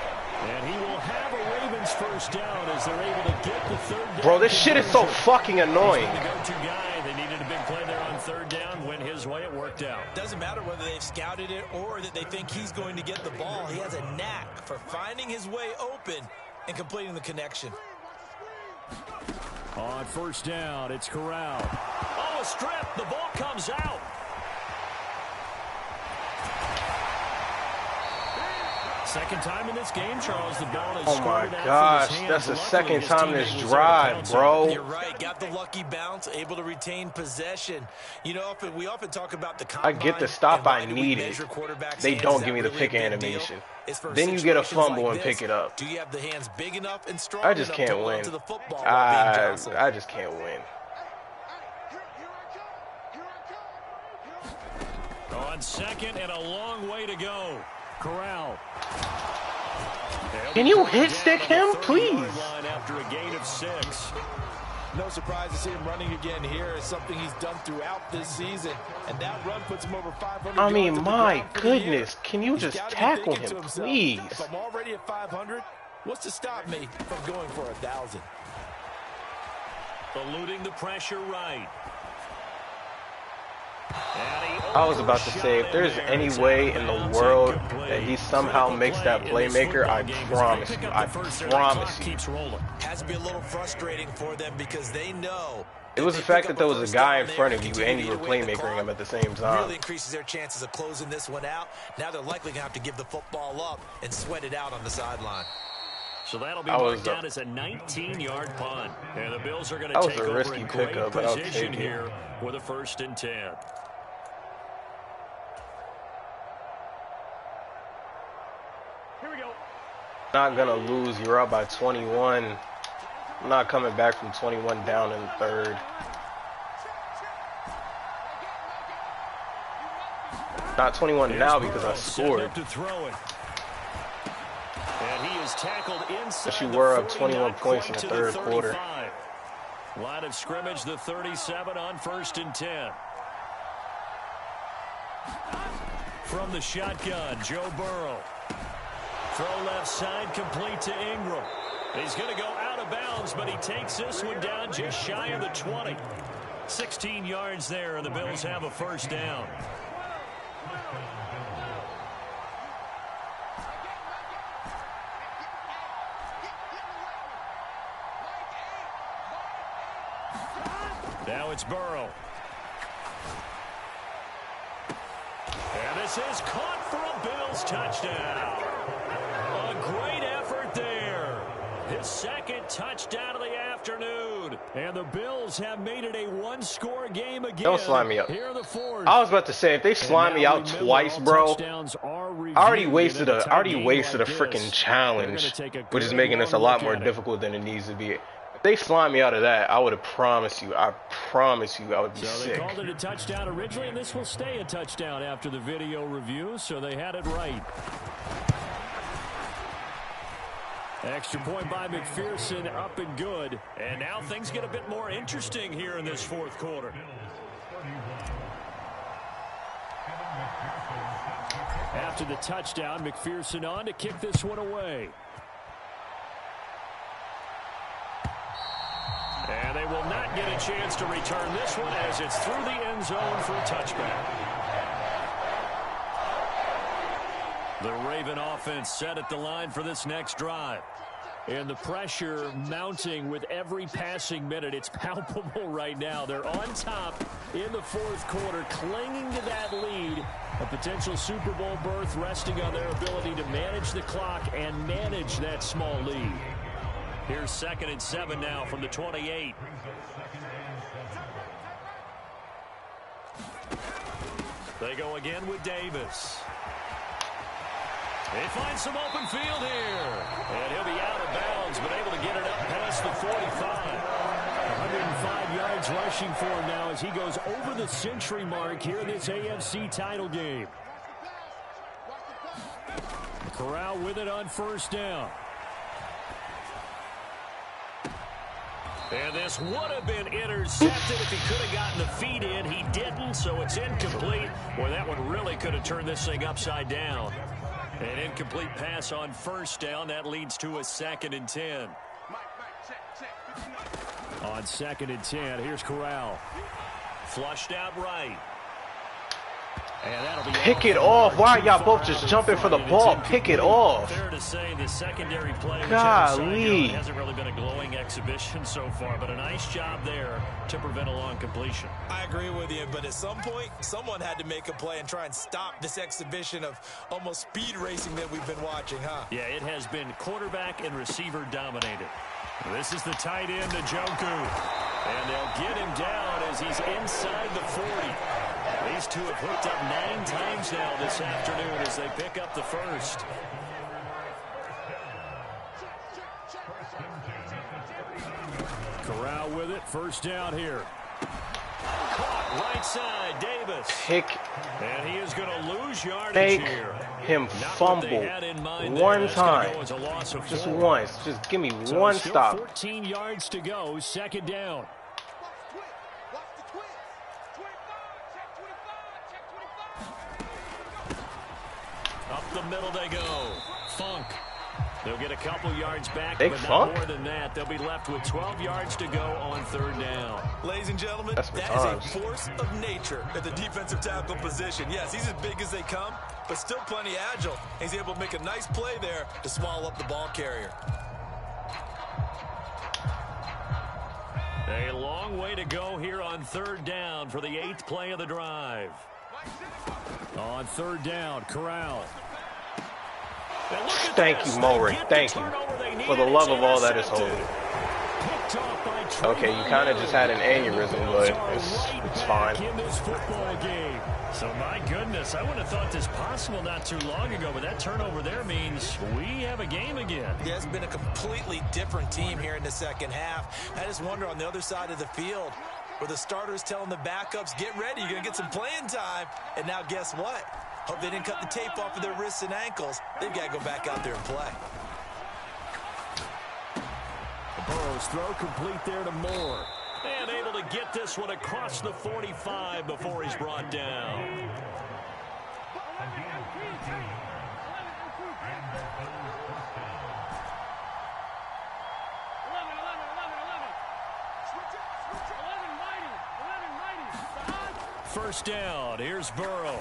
And he will have a Ravens first down as they're able to get the third down. Bro, this shit is so fucking annoying. The go-to guy, they needed a big play there on 3rd down. Went his way, it worked out. Doesn't matter whether they've scouted it or that they think he's going to get the ball. He has a knack for finding his way open and completing the connection. On 1st down, it's Corral. Oh, a strip. The ball comes out. Second time in this game, Charles, the ball is squirted out from his hands. That's the second time this drive, bro. You're right. Got the lucky bounce, able to retain possession. You know, we often talk about the I get the stop I needed. They don't give me the pick animation. Then you get a fumble and pick it up. Do you have the hands big enough and strong I just can't win. I just can't win. On 2nd and a long way to go. Corral. Can you hit stick him, please? After a gain of 6. No surprise to see him running again here. It's something he's done throughout this season. And that run puts him over 500 I mean, my goodness. Can you just tackle him, please? If I'm already at 500, what's to stop me from going for 1,000? Eluding the pressure right. I was about to say, if there's any way in the world that he somehow makes that playmaker, I promise you, I promise you. Has to be a little frustrating for them because they know. It was the fact that there was a guy in front of you and you were playmakering him at the same time. Really increases their chances of closing this one out. Now they're likely going to have to give the football up and sweat it out on the sideline. So that'll be marked down as a 19-yard punt. And the Bills are going to take over in great position here with a 1st and 10. Not gonna lose. You're up by 21. I'm not coming back from 21 down in the third. Not 21 now because I scored. And he is tackled inside. But you were up 21 points in the third quarter. Line of scrimmage, the 37 on 1st and 10. From the shotgun, Joe Burrow. Throw left side, complete to Ingram. He's going to go out of bounds, but he takes this one down just shy of the 20. 16 yards there, and the Bills have a first down. Now it's Burrow. And this is caught for a Bills touchdown. A great effort there. His second touchdown of the afternoon. And the Bills have made it a one-score game again. Don't slime me up. Here are the fourth. I was about to say, if they slime me out twice, bro, I already wasted a freaking challenge, which is making this a lot more difficult than it needs to be. If they slime me out of that, I would have promised you, I would be sick. They called it a touchdown originally, and this will stay a touchdown after the video review, so they had it right. Extra point by McPherson, up and good. And now things get a bit more interesting here in this fourth quarter. After the touchdown, McPherson on to kick this one away. And they will not get a chance to return this one as it's through the end zone for a touchback. The Raven offense set at the line for this next drive. And the pressure mounting with every passing minute. It's palpable right now. They're on top in the fourth quarter, clinging to that lead. A potential Super Bowl berth resting on their ability to manage the clock and manage that small lead. Here's 2nd and 7 now from the 28. They go again with Davis. They find some open field here. And he'll be out of bounds, but able to get it up past the 45. 105 yards rushing for him now as he goes over the century mark here in this AFC title game. Corral with it on first down. And this would have been intercepted if he could have gotten the feet in. He didn't, so it's incomplete. Boy, that one really could have turned this thing upside down. An incomplete pass on first down. That leads to a 2nd and 10. On 2nd and 10, here's Corral. Flushed out right. And that'll be pick it off. Why are y'all both just jumping for the ball? Pick it off. Fair to say the secondary play Golly. hasn't really been a glowing exhibition so far, but a nice job there to prevent a long completion. I agree with you, but at some point, someone had to make a play and try and stop this exhibition of almost speed racing that we've been watching, huh? Yeah, it has been quarterback and receiver dominated. This is the tight end, Njoku. And they'll get him down as he's inside the 40. These two have hooked up 9 times now this afternoon as they pick up the first. Corral with it. First down here. Caught right side, Davis. And he is going to lose yardage here. Him fumble one time. Just once. Just give me one stop. 14 yards to go. 2nd down. Up the middle they go. Funk. They'll get a couple yards back, but not more than that. They'll be left with 12 yards to go on 3rd down. Ladies and gentlemen, that is a force of nature at the defensive tackle position. Yes, he's as big as they come, but still plenty agile. He's able to make a nice play there to swallow up the ball carrier. A long way to go here on 3rd down for the 8th play of the drive. On 3rd down, Corral. Thank you, Mulray. Thank you. For the love of all that is holy. Okay, you kind of just had an aneurysm, but it's fine. So, my goodness, I wouldn't have thought this possible not too long ago, but that turnover there means we have a game again. Yeah, it's been a completely different team here in the second half. I just wonder on the other side of the field, where the starters telling the backups, get ready, you're going to get some playing time. And now guess what? Hope they didn't cut the tape off of their wrists and ankles. They've got to go back out there and play. Burrow's throw complete there to Moore. And able to get this one across the 45 before he's brought down. First down. Here's Burrow.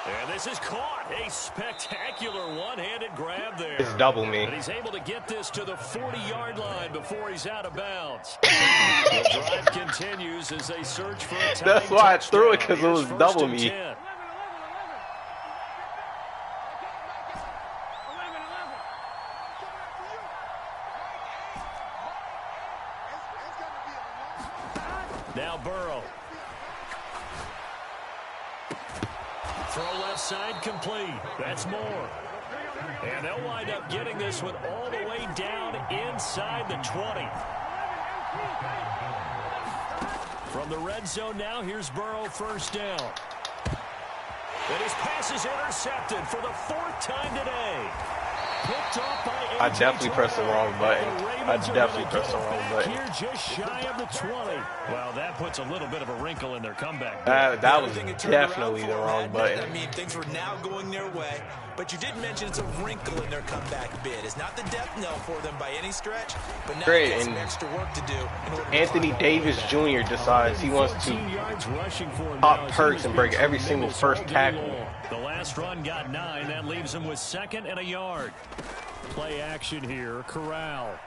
And this is caught. A spectacular one-handed grab there. It's double me. But he's able to get this to the 40-yard line before he's out of bounds. The drive continues as they search for a That's why I threw it, because it was double me. 10. Now Burrow. Throw left side complete. That's Moore. And they'll wind up getting this one all the way down inside the 20. From the red zone now, here's Burrow, first down. And his pass is intercepted for the fourth time today. Picked off by I definitely pressed the wrong button. I definitely pressed the wrong button. Here just shy of the 20. Well, that puts a little bit of a wrinkle in their comeback. That was definitely the wrong button. I mean, things were now going their way, but you did mention it's a wrinkle in their comeback bid. It's not the death knell for them by any stretch, but now they got some extra work to do in order to Anthony Davis Jr. decides he wants to pop perks and break every single first tackle. The last run got 9. That leaves him with 2nd and a yard. Play action here. Corral.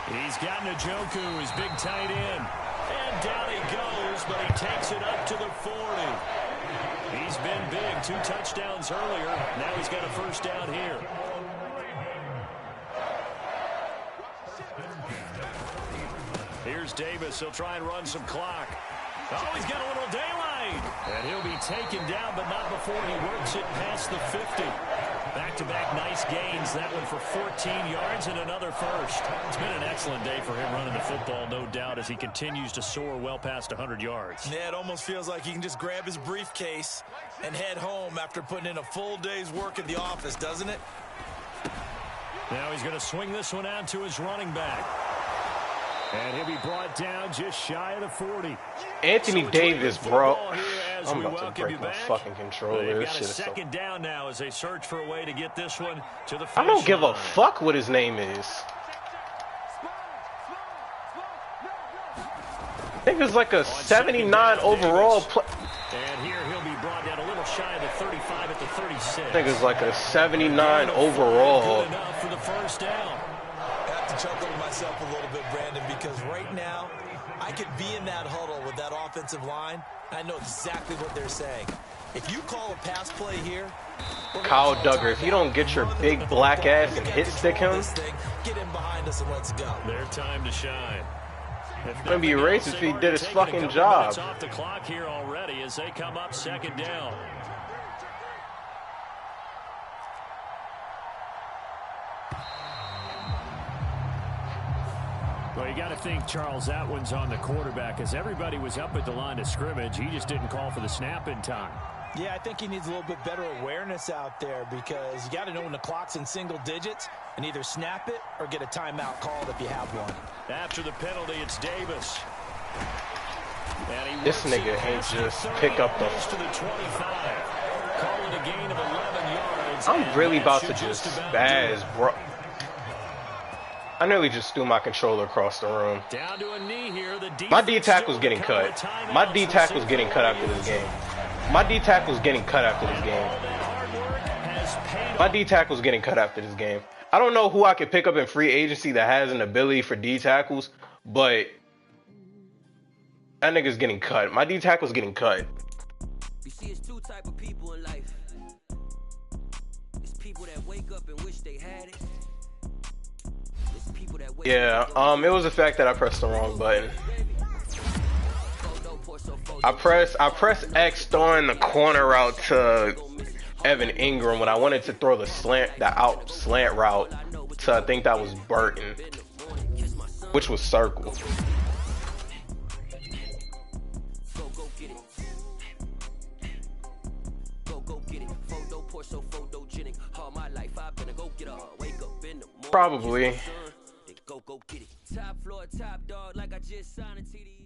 He's got Njoku, his big tight end. And down he goes, but he takes it up to the 40. He's been big. 2 touchdowns earlier. Now he's got a first down here. Here's Davis. He'll try and run some clock. Oh, he's got a little daylight. And he'll be taken down, but not before he works it past the 50. Back-to-back nice gains. That one for 14 yards and another first. It's been an excellent day for him running the football, no doubt, as he continues to soar well past 100 yards. Yeah, it almost feels like he can just grab his briefcase and head home after putting in a full day's work in the office, doesn't it? Now he's going to swing this one out to his running back. And he'll be brought down just shy of the 40. Anthony Davis, bro. I'm about to break my fucking controller. They've This got a shit is so... second down now as they search for a way to get this one to the finish I don't give a line. fuck what his name is. I think it's like a 79 overall play. And here he'll be brought down a little shy of the 35 at the 36. I think it's like a 79 overall. Good enough for the first down. I have to chuckle to myself a little bit, Brandon, because right now I could be in that huddle with that offensive line. I know exactly what they're saying. If you call a pass play here, Kyle Duggar, if you don't get your big black ass and hit stick him, get in behind us and let's go. Their time to shine. It's gonna be racist if he did his fucking job. Off the clock here already as they come up second down. Well, you got to think, Charles, that one's on the quarterback, as everybody was up at the line of scrimmage. He just didn't call for the snap in time. Yeah, I think he needs a little bit better awareness out there, because you got to know when the clock's in single digits and either snap it or get a timeout called if you have one. After the penalty, it's Davis. This nigga ain't just pick up the... To the 25. Call it a gain of 11 yards. I'm really about to just spaz, bro. I nearly just threw my controller across the room. Down to a knee here. My D-tackle's getting cut. My D-tackle's getting cut after this game. My D-tackle's getting cut after this game. My D-tackle's getting cut after this game. I don't know who I could pick up in free agency that has an ability for D-tackles, but that nigga's getting cut. My D-tackle's getting cut. You see, it's 2 type of people in life. It's people that wake up and wish they had it. Yeah, it was the fact that I pressed the wrong button. I press X throwing the corner route to Evan Ingram when I wanted to throw the out slant route to, I think that was Burton, which was circle. Probably. Top floor, top dog, like I just signed a TD.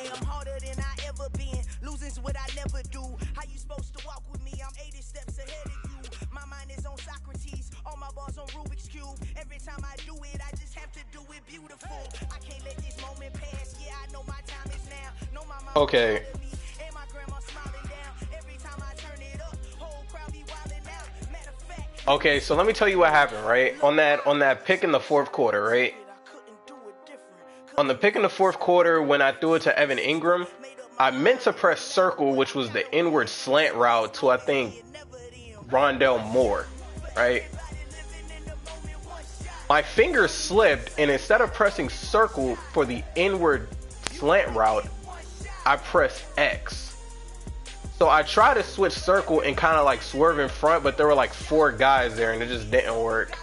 I'm harder than I ever been. Losing's what I never do. How you supposed to walk with me? I'm 80 steps ahead of you. My mind is on Socrates. All my bars on Rubik's Cube. Every time I do it, I just have to do it beautiful. I can't let this moment pass. Yeah, I know my time is now. No, my mom. Okay. And my grandma smiling down. Every time I turn it up, whole crowd be wilding out. Matter of fact. Okay, so let me tell you what happened, right? On that pick in the fourth quarter, right? On the pick in the fourth quarter, when I threw it to Evan Ingram, I meant to press circle, which was the inward slant route to, I think, Rondell Moore, right? My finger slipped, and instead of pressing circle for the inward slant route, I pressed X. So I tried to switch circle and kind of like swerve in front, but there were like 4 guys there, and it just didn't work.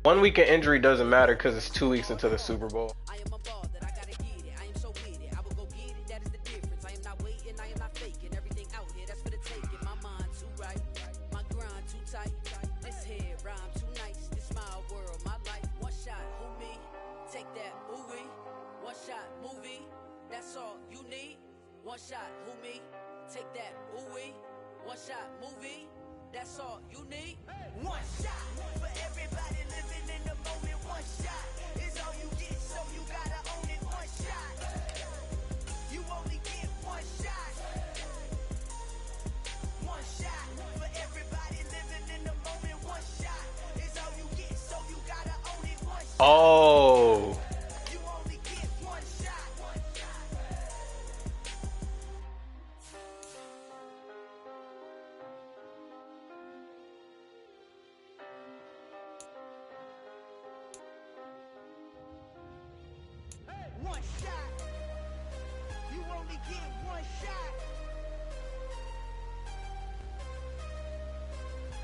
One week of injury doesn't matter because it's 2 weeks into the Super Bowl. One shot, who me? Take that, ooh-wee. One shot, movie. That's all you need. One shot for everybody living in the moment. One shot is all you get, so you gotta own it. One shot. You only get one shot. One shot for everybody living in the moment. One shot is all you get, so you gotta own it. One shot. Oh. One shot. You only get one shot.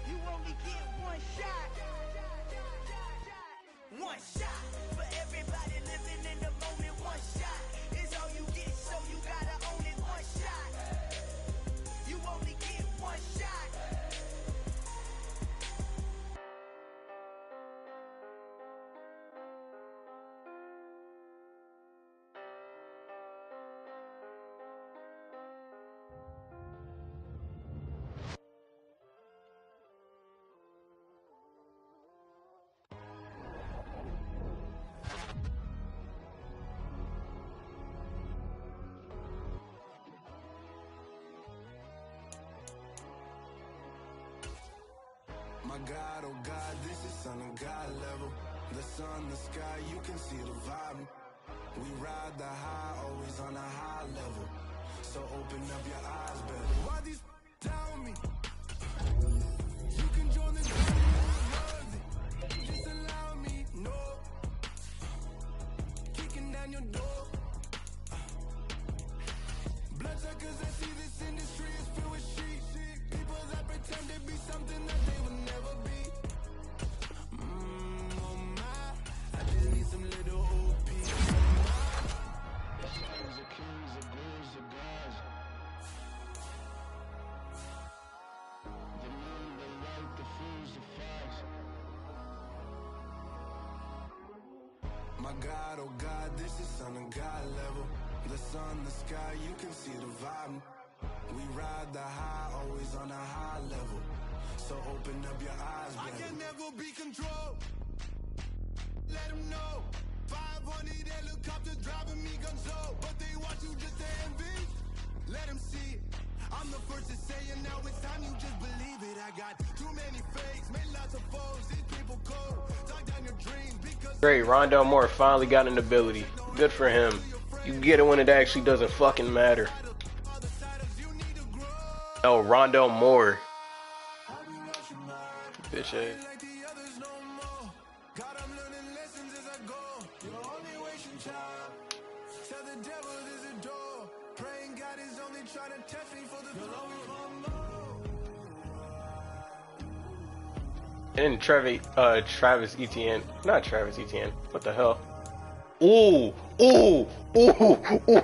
You only get one shot. One shot for everybody living in the moment. One shot is all you get, so you gotta own it. One shot. You only get one shot. My God, oh God, this is Son of God level. The sun, the sky, you can see the vibe. We ride the high, always on a high level. So open up your eyes, better. Why these tell me? You can join the worthy. Just allow me, no. Kicking down your door. Bloodsuckers that see this industry is filled with shit. People that pretend to be something that they will never be. Oh my, I just need some little OP. The sons of kings, the boys of gods. The moon, the light, the fools, the facts. My God, oh God, this is Son of God level. The sun, the sky, you can see the vibe. We ride the high, always on a high level. So open up your eyes, baby. I can never be controlled. Let them know. 500 helicopters driving me gonzo, but they want you just to envy. Let them see it. I'm the first to say it, now it's time you just believe it. I got too many fakes, made lots of foes. These people cold. Talk down your dreams because Great, Rondell Moore finally got an ability. Good for him. You get it when it actually doesn't fucking matter. Oh, Rondell Moore. Bitch ass. And Travis Etienne. Not Travis Etienne. What the hell? Ooh! Ooh! Ooh! Ooh!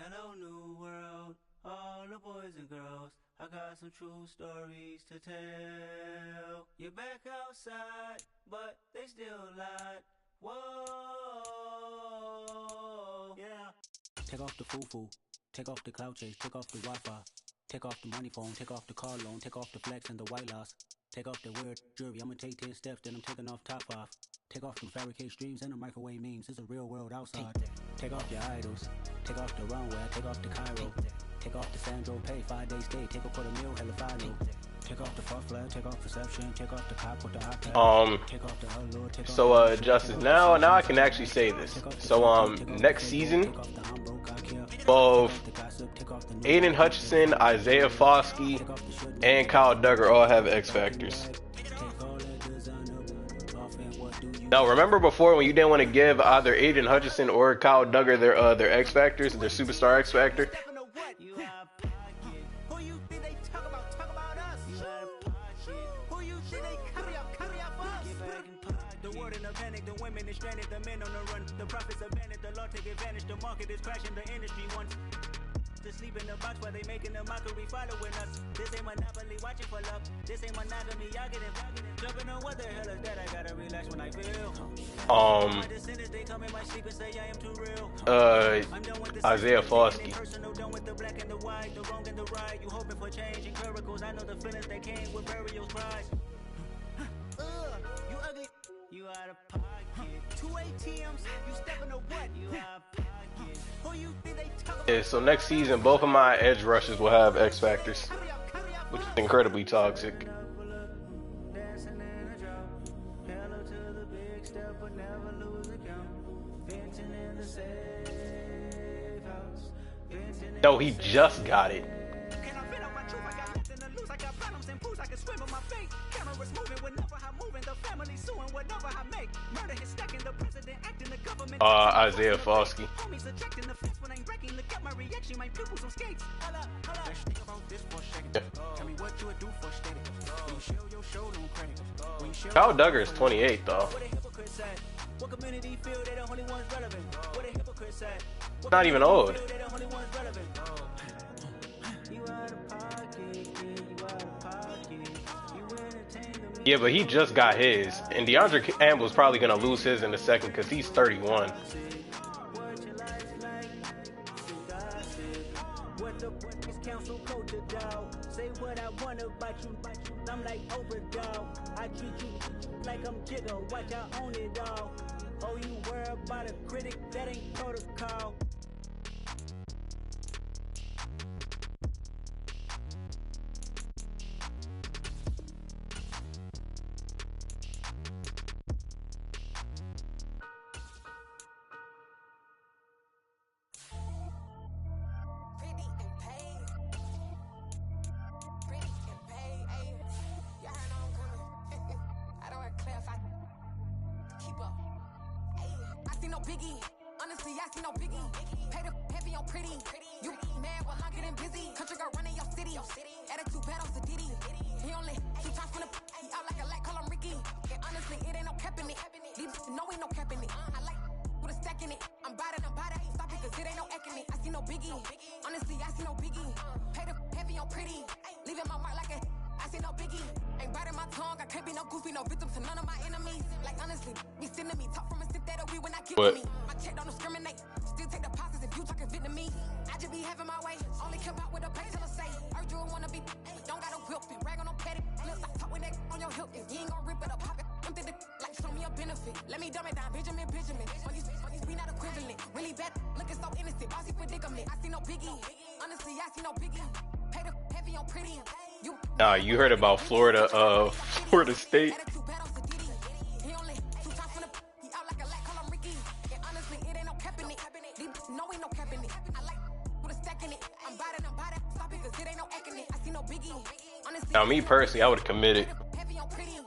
Hello, new world, all the boys and girls. I got some true stories to tell. You're back outside, but they still lied. Whoa, yeah. Take off the foo-foo, take off the cloud chase, take off the Wi-Fi, take off the money phone, take off the car loan, take off the flex and the white loss, take off the weird jewelry. I'ma take 10 steps, then I'm taking off top off. Take off the fabricate streams and the microwave memes. It's a real world outside. Take off your idols. Take off the runway. Take off the Cairo. Take off the Sandro Pay. 5 days stay. Take a $250,000 hella final. Take off the far flag. Take off perception. Take off the cop with the iPad. Take off the allure. Take So Justice, now I can actually say this. So next season, both Aiden Hutchinson, Isaiah Foskey, and Kyle Duggar all have X Factors. Now, remember before when you didn't want to give either Aiden Hutchinson or Kyle Duggar their X Factors, their Superstar X Factor? The world in a panic, the women is stranded, the men on the run, the profits abandoned, the law take advantage, the market is crashing, the industry wants to sleep in the box while they making a mockery following us. This ain't monopoly, watching for love. This ain't monogamy, y'all get it. Jumping on what the hell is that? I gotta relax when I feel. My descendants, they come in my sleep and say I am too real. Isaiah Foskey. Personal, done with the black and the white, the wrong and the right. You hoping for change and miracles. I know the feelings that came with burial cries. You ugly. You out of pocket. 2 ATMs, you stepping or what? You out of pocket. Who you think they talk about? Yeah, so next season, both of my edge rushers will have X Factors, which is incredibly toxic. No, he just got it. Isaiah Foskey. Kyle Duggar is 28 though. Not even old. Yeah, but he just got his, and DeAndre Campbell's probably gonna lose his in a second because he's 31. I'm like overdog. I treat you like I'm Jigga. Watch I own it all. Oh, you worry about a critic? That ain't protocol. Biggie, honestly, I see no biggie. Pay the heavy on pretty. You mad while I'm getting busy. Country girl running your city. Attitude bad off the Diddy. He only, he tries from the he out like a light, call him Ricky. And honestly, it ain't no cap in it. Leave know ain't no cap in it. I like with a stack in it. I'm by that cause it ain't no acting it. I see no biggie. Honestly, I see no biggie. Pay the heavy on pretty. Leaving my mark like a. I see no biggie. Ain't biting my tongue. I can't be no goofy, no victim to none of my enemies. Like honestly, be sending me talk from a sip that we when I get to me. My check don't discriminate. Still take deposits if you talking Vietnamese. I just be having my way. Only come out with a pay till I say. Urge you wanna be. Don't got a whip and rag on no petty. Look, I talk with that on your hip. If you ain't gon' rip it up, pop it. Empty the like show me a benefit. Let me dumb it down, Benjamin. On these we not equivalent. Really bad, looking so innocent. Bossy predicament. I see no biggie. Honestly, I see no biggie. Pay the heavy on pretty. Nah, you heard about Florida, Florida State. He only 2 times from the he out like a lack, call him Ricky. And honestly, it ain't no cap in it. No, ain't no cap in it. I like with a stack in it. I'm biting, stop it, cause it ain't no acting it. I see no biggie. Honestly, Now, me personally, I would have committed. heavy on pretty.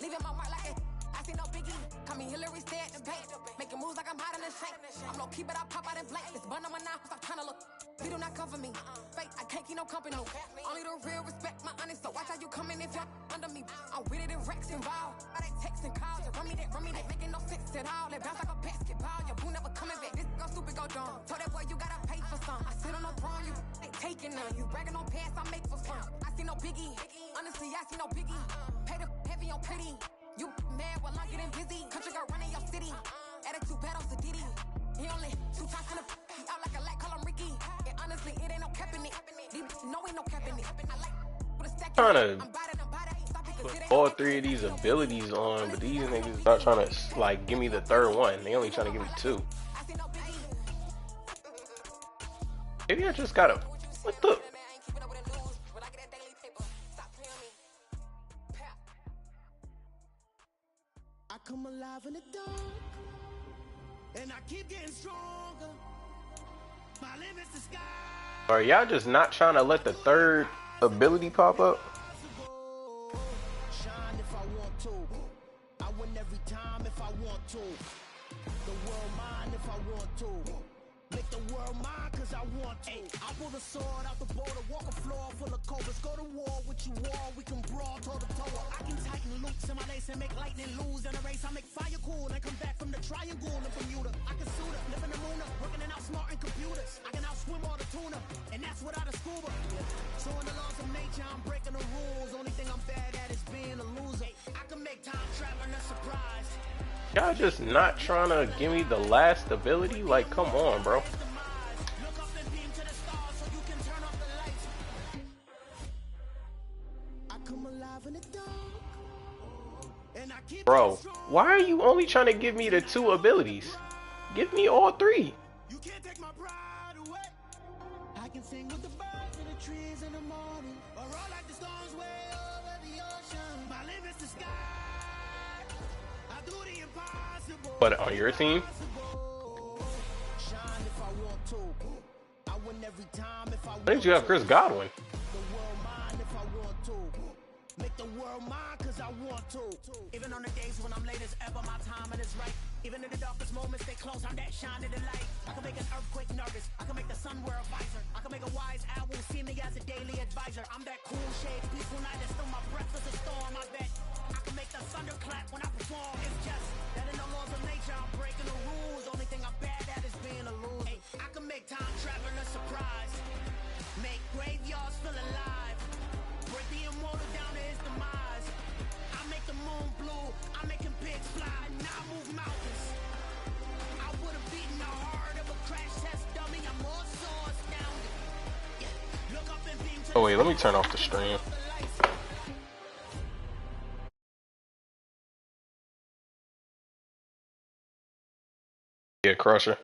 Leaving my mark like it. I see no biggie. Call me Hillary, stay at the bank. Making moves like I'm hiding in shape. I'm low key, but I pop out in blank. This bun on my knife, stop trying to look. We do not cover me. Fake, I can't keep no company. Only the real respect my honest. So watch how you coming if you're under me. I'm with it and Rex involved. I they text and calls. Run me that, making no sense at all. They bounce like a basketball. Your boo never coming back. This go stupid, go dumb. Told that boy you gotta pay for some. I sit on no throne, you ain't taking none. You bragging on past, I make for fun. I see no biggie. Honestly, I see no biggie. Pay the heavy on pretty. You mad while I'm getting busy. Country girl running your city. Attitude bad on Sadiddy. He only 2 times from the he out like a lack, call him Ricky. And honestly, it ain't no cap in it. No, ain't no cap in it. I like with a stack. Trying to put all 3 of these abilities on, but these niggas not trying to like give me the 3rd one. They only trying to give me 2. Maybe I just gotta. What the? I come alive in the dark, and I keep getting stronger. My limit's the sky. Are y'all just not trying to let the 3rd ability pop up? Shine if I want to. I win every time if I want to. The world mine if I want to. Make the world mine cause I want to. I pull the sword out the border, walk a floor full of cobras. Go to war with you, war, we can brawl toe to toe. I can tighten loops in my lace and make lightning lose in a race. I make fire cool and come back from the triangle in Bermuda. I can suit up, live in the moon up, working and outsmarting computers. I can outswim all the tuna, and that's without a scuba. So in the laws of nature, I'm breaking the rules. Only thing I'm bad at is being a loser. I can make time traveling a surprise. Y'all just not trying to give me the last ability? Like, come on, bro. Bro, why are you only trying to give me the 2 abilities? Give me all 3. You can't take my pride away. I can sing with the birds and the trees in the morning, or roll like the storms way over the ocean. My limit's the sky. I do the impossible. But on your team? Shine if I want to. I win every time if I want. I think you have Chris Godwin. The world mine if I want to. Make the world mine cause I want to. Even on the days when I'm late as ever, my timing is right. Even in the darkest moments, stay close, I'm that shining the light. I can make an earthquake nervous, I can make the sun wear a visor. I can make a wise owl see me as a daily advisor. I'm that cool shade, peaceful night, and still my breath is a storm, I bet. I can make the thunder clap when I perform. It's just that in the laws of nature, I'm breaking the rules. Only thing I'm bad at is being a loser. Hey, I can make time traveling a surprise. Make graveyards feel alive. Break the immortal down to his demise. I make the moon blue, I'm making pigs fly, now I move mountains. I would have beaten the heart of a crash test dummy, I'm more so astounded. Yeah. Look up and beam to Oh wait, let me turn off the stream. Yeah, Crusher.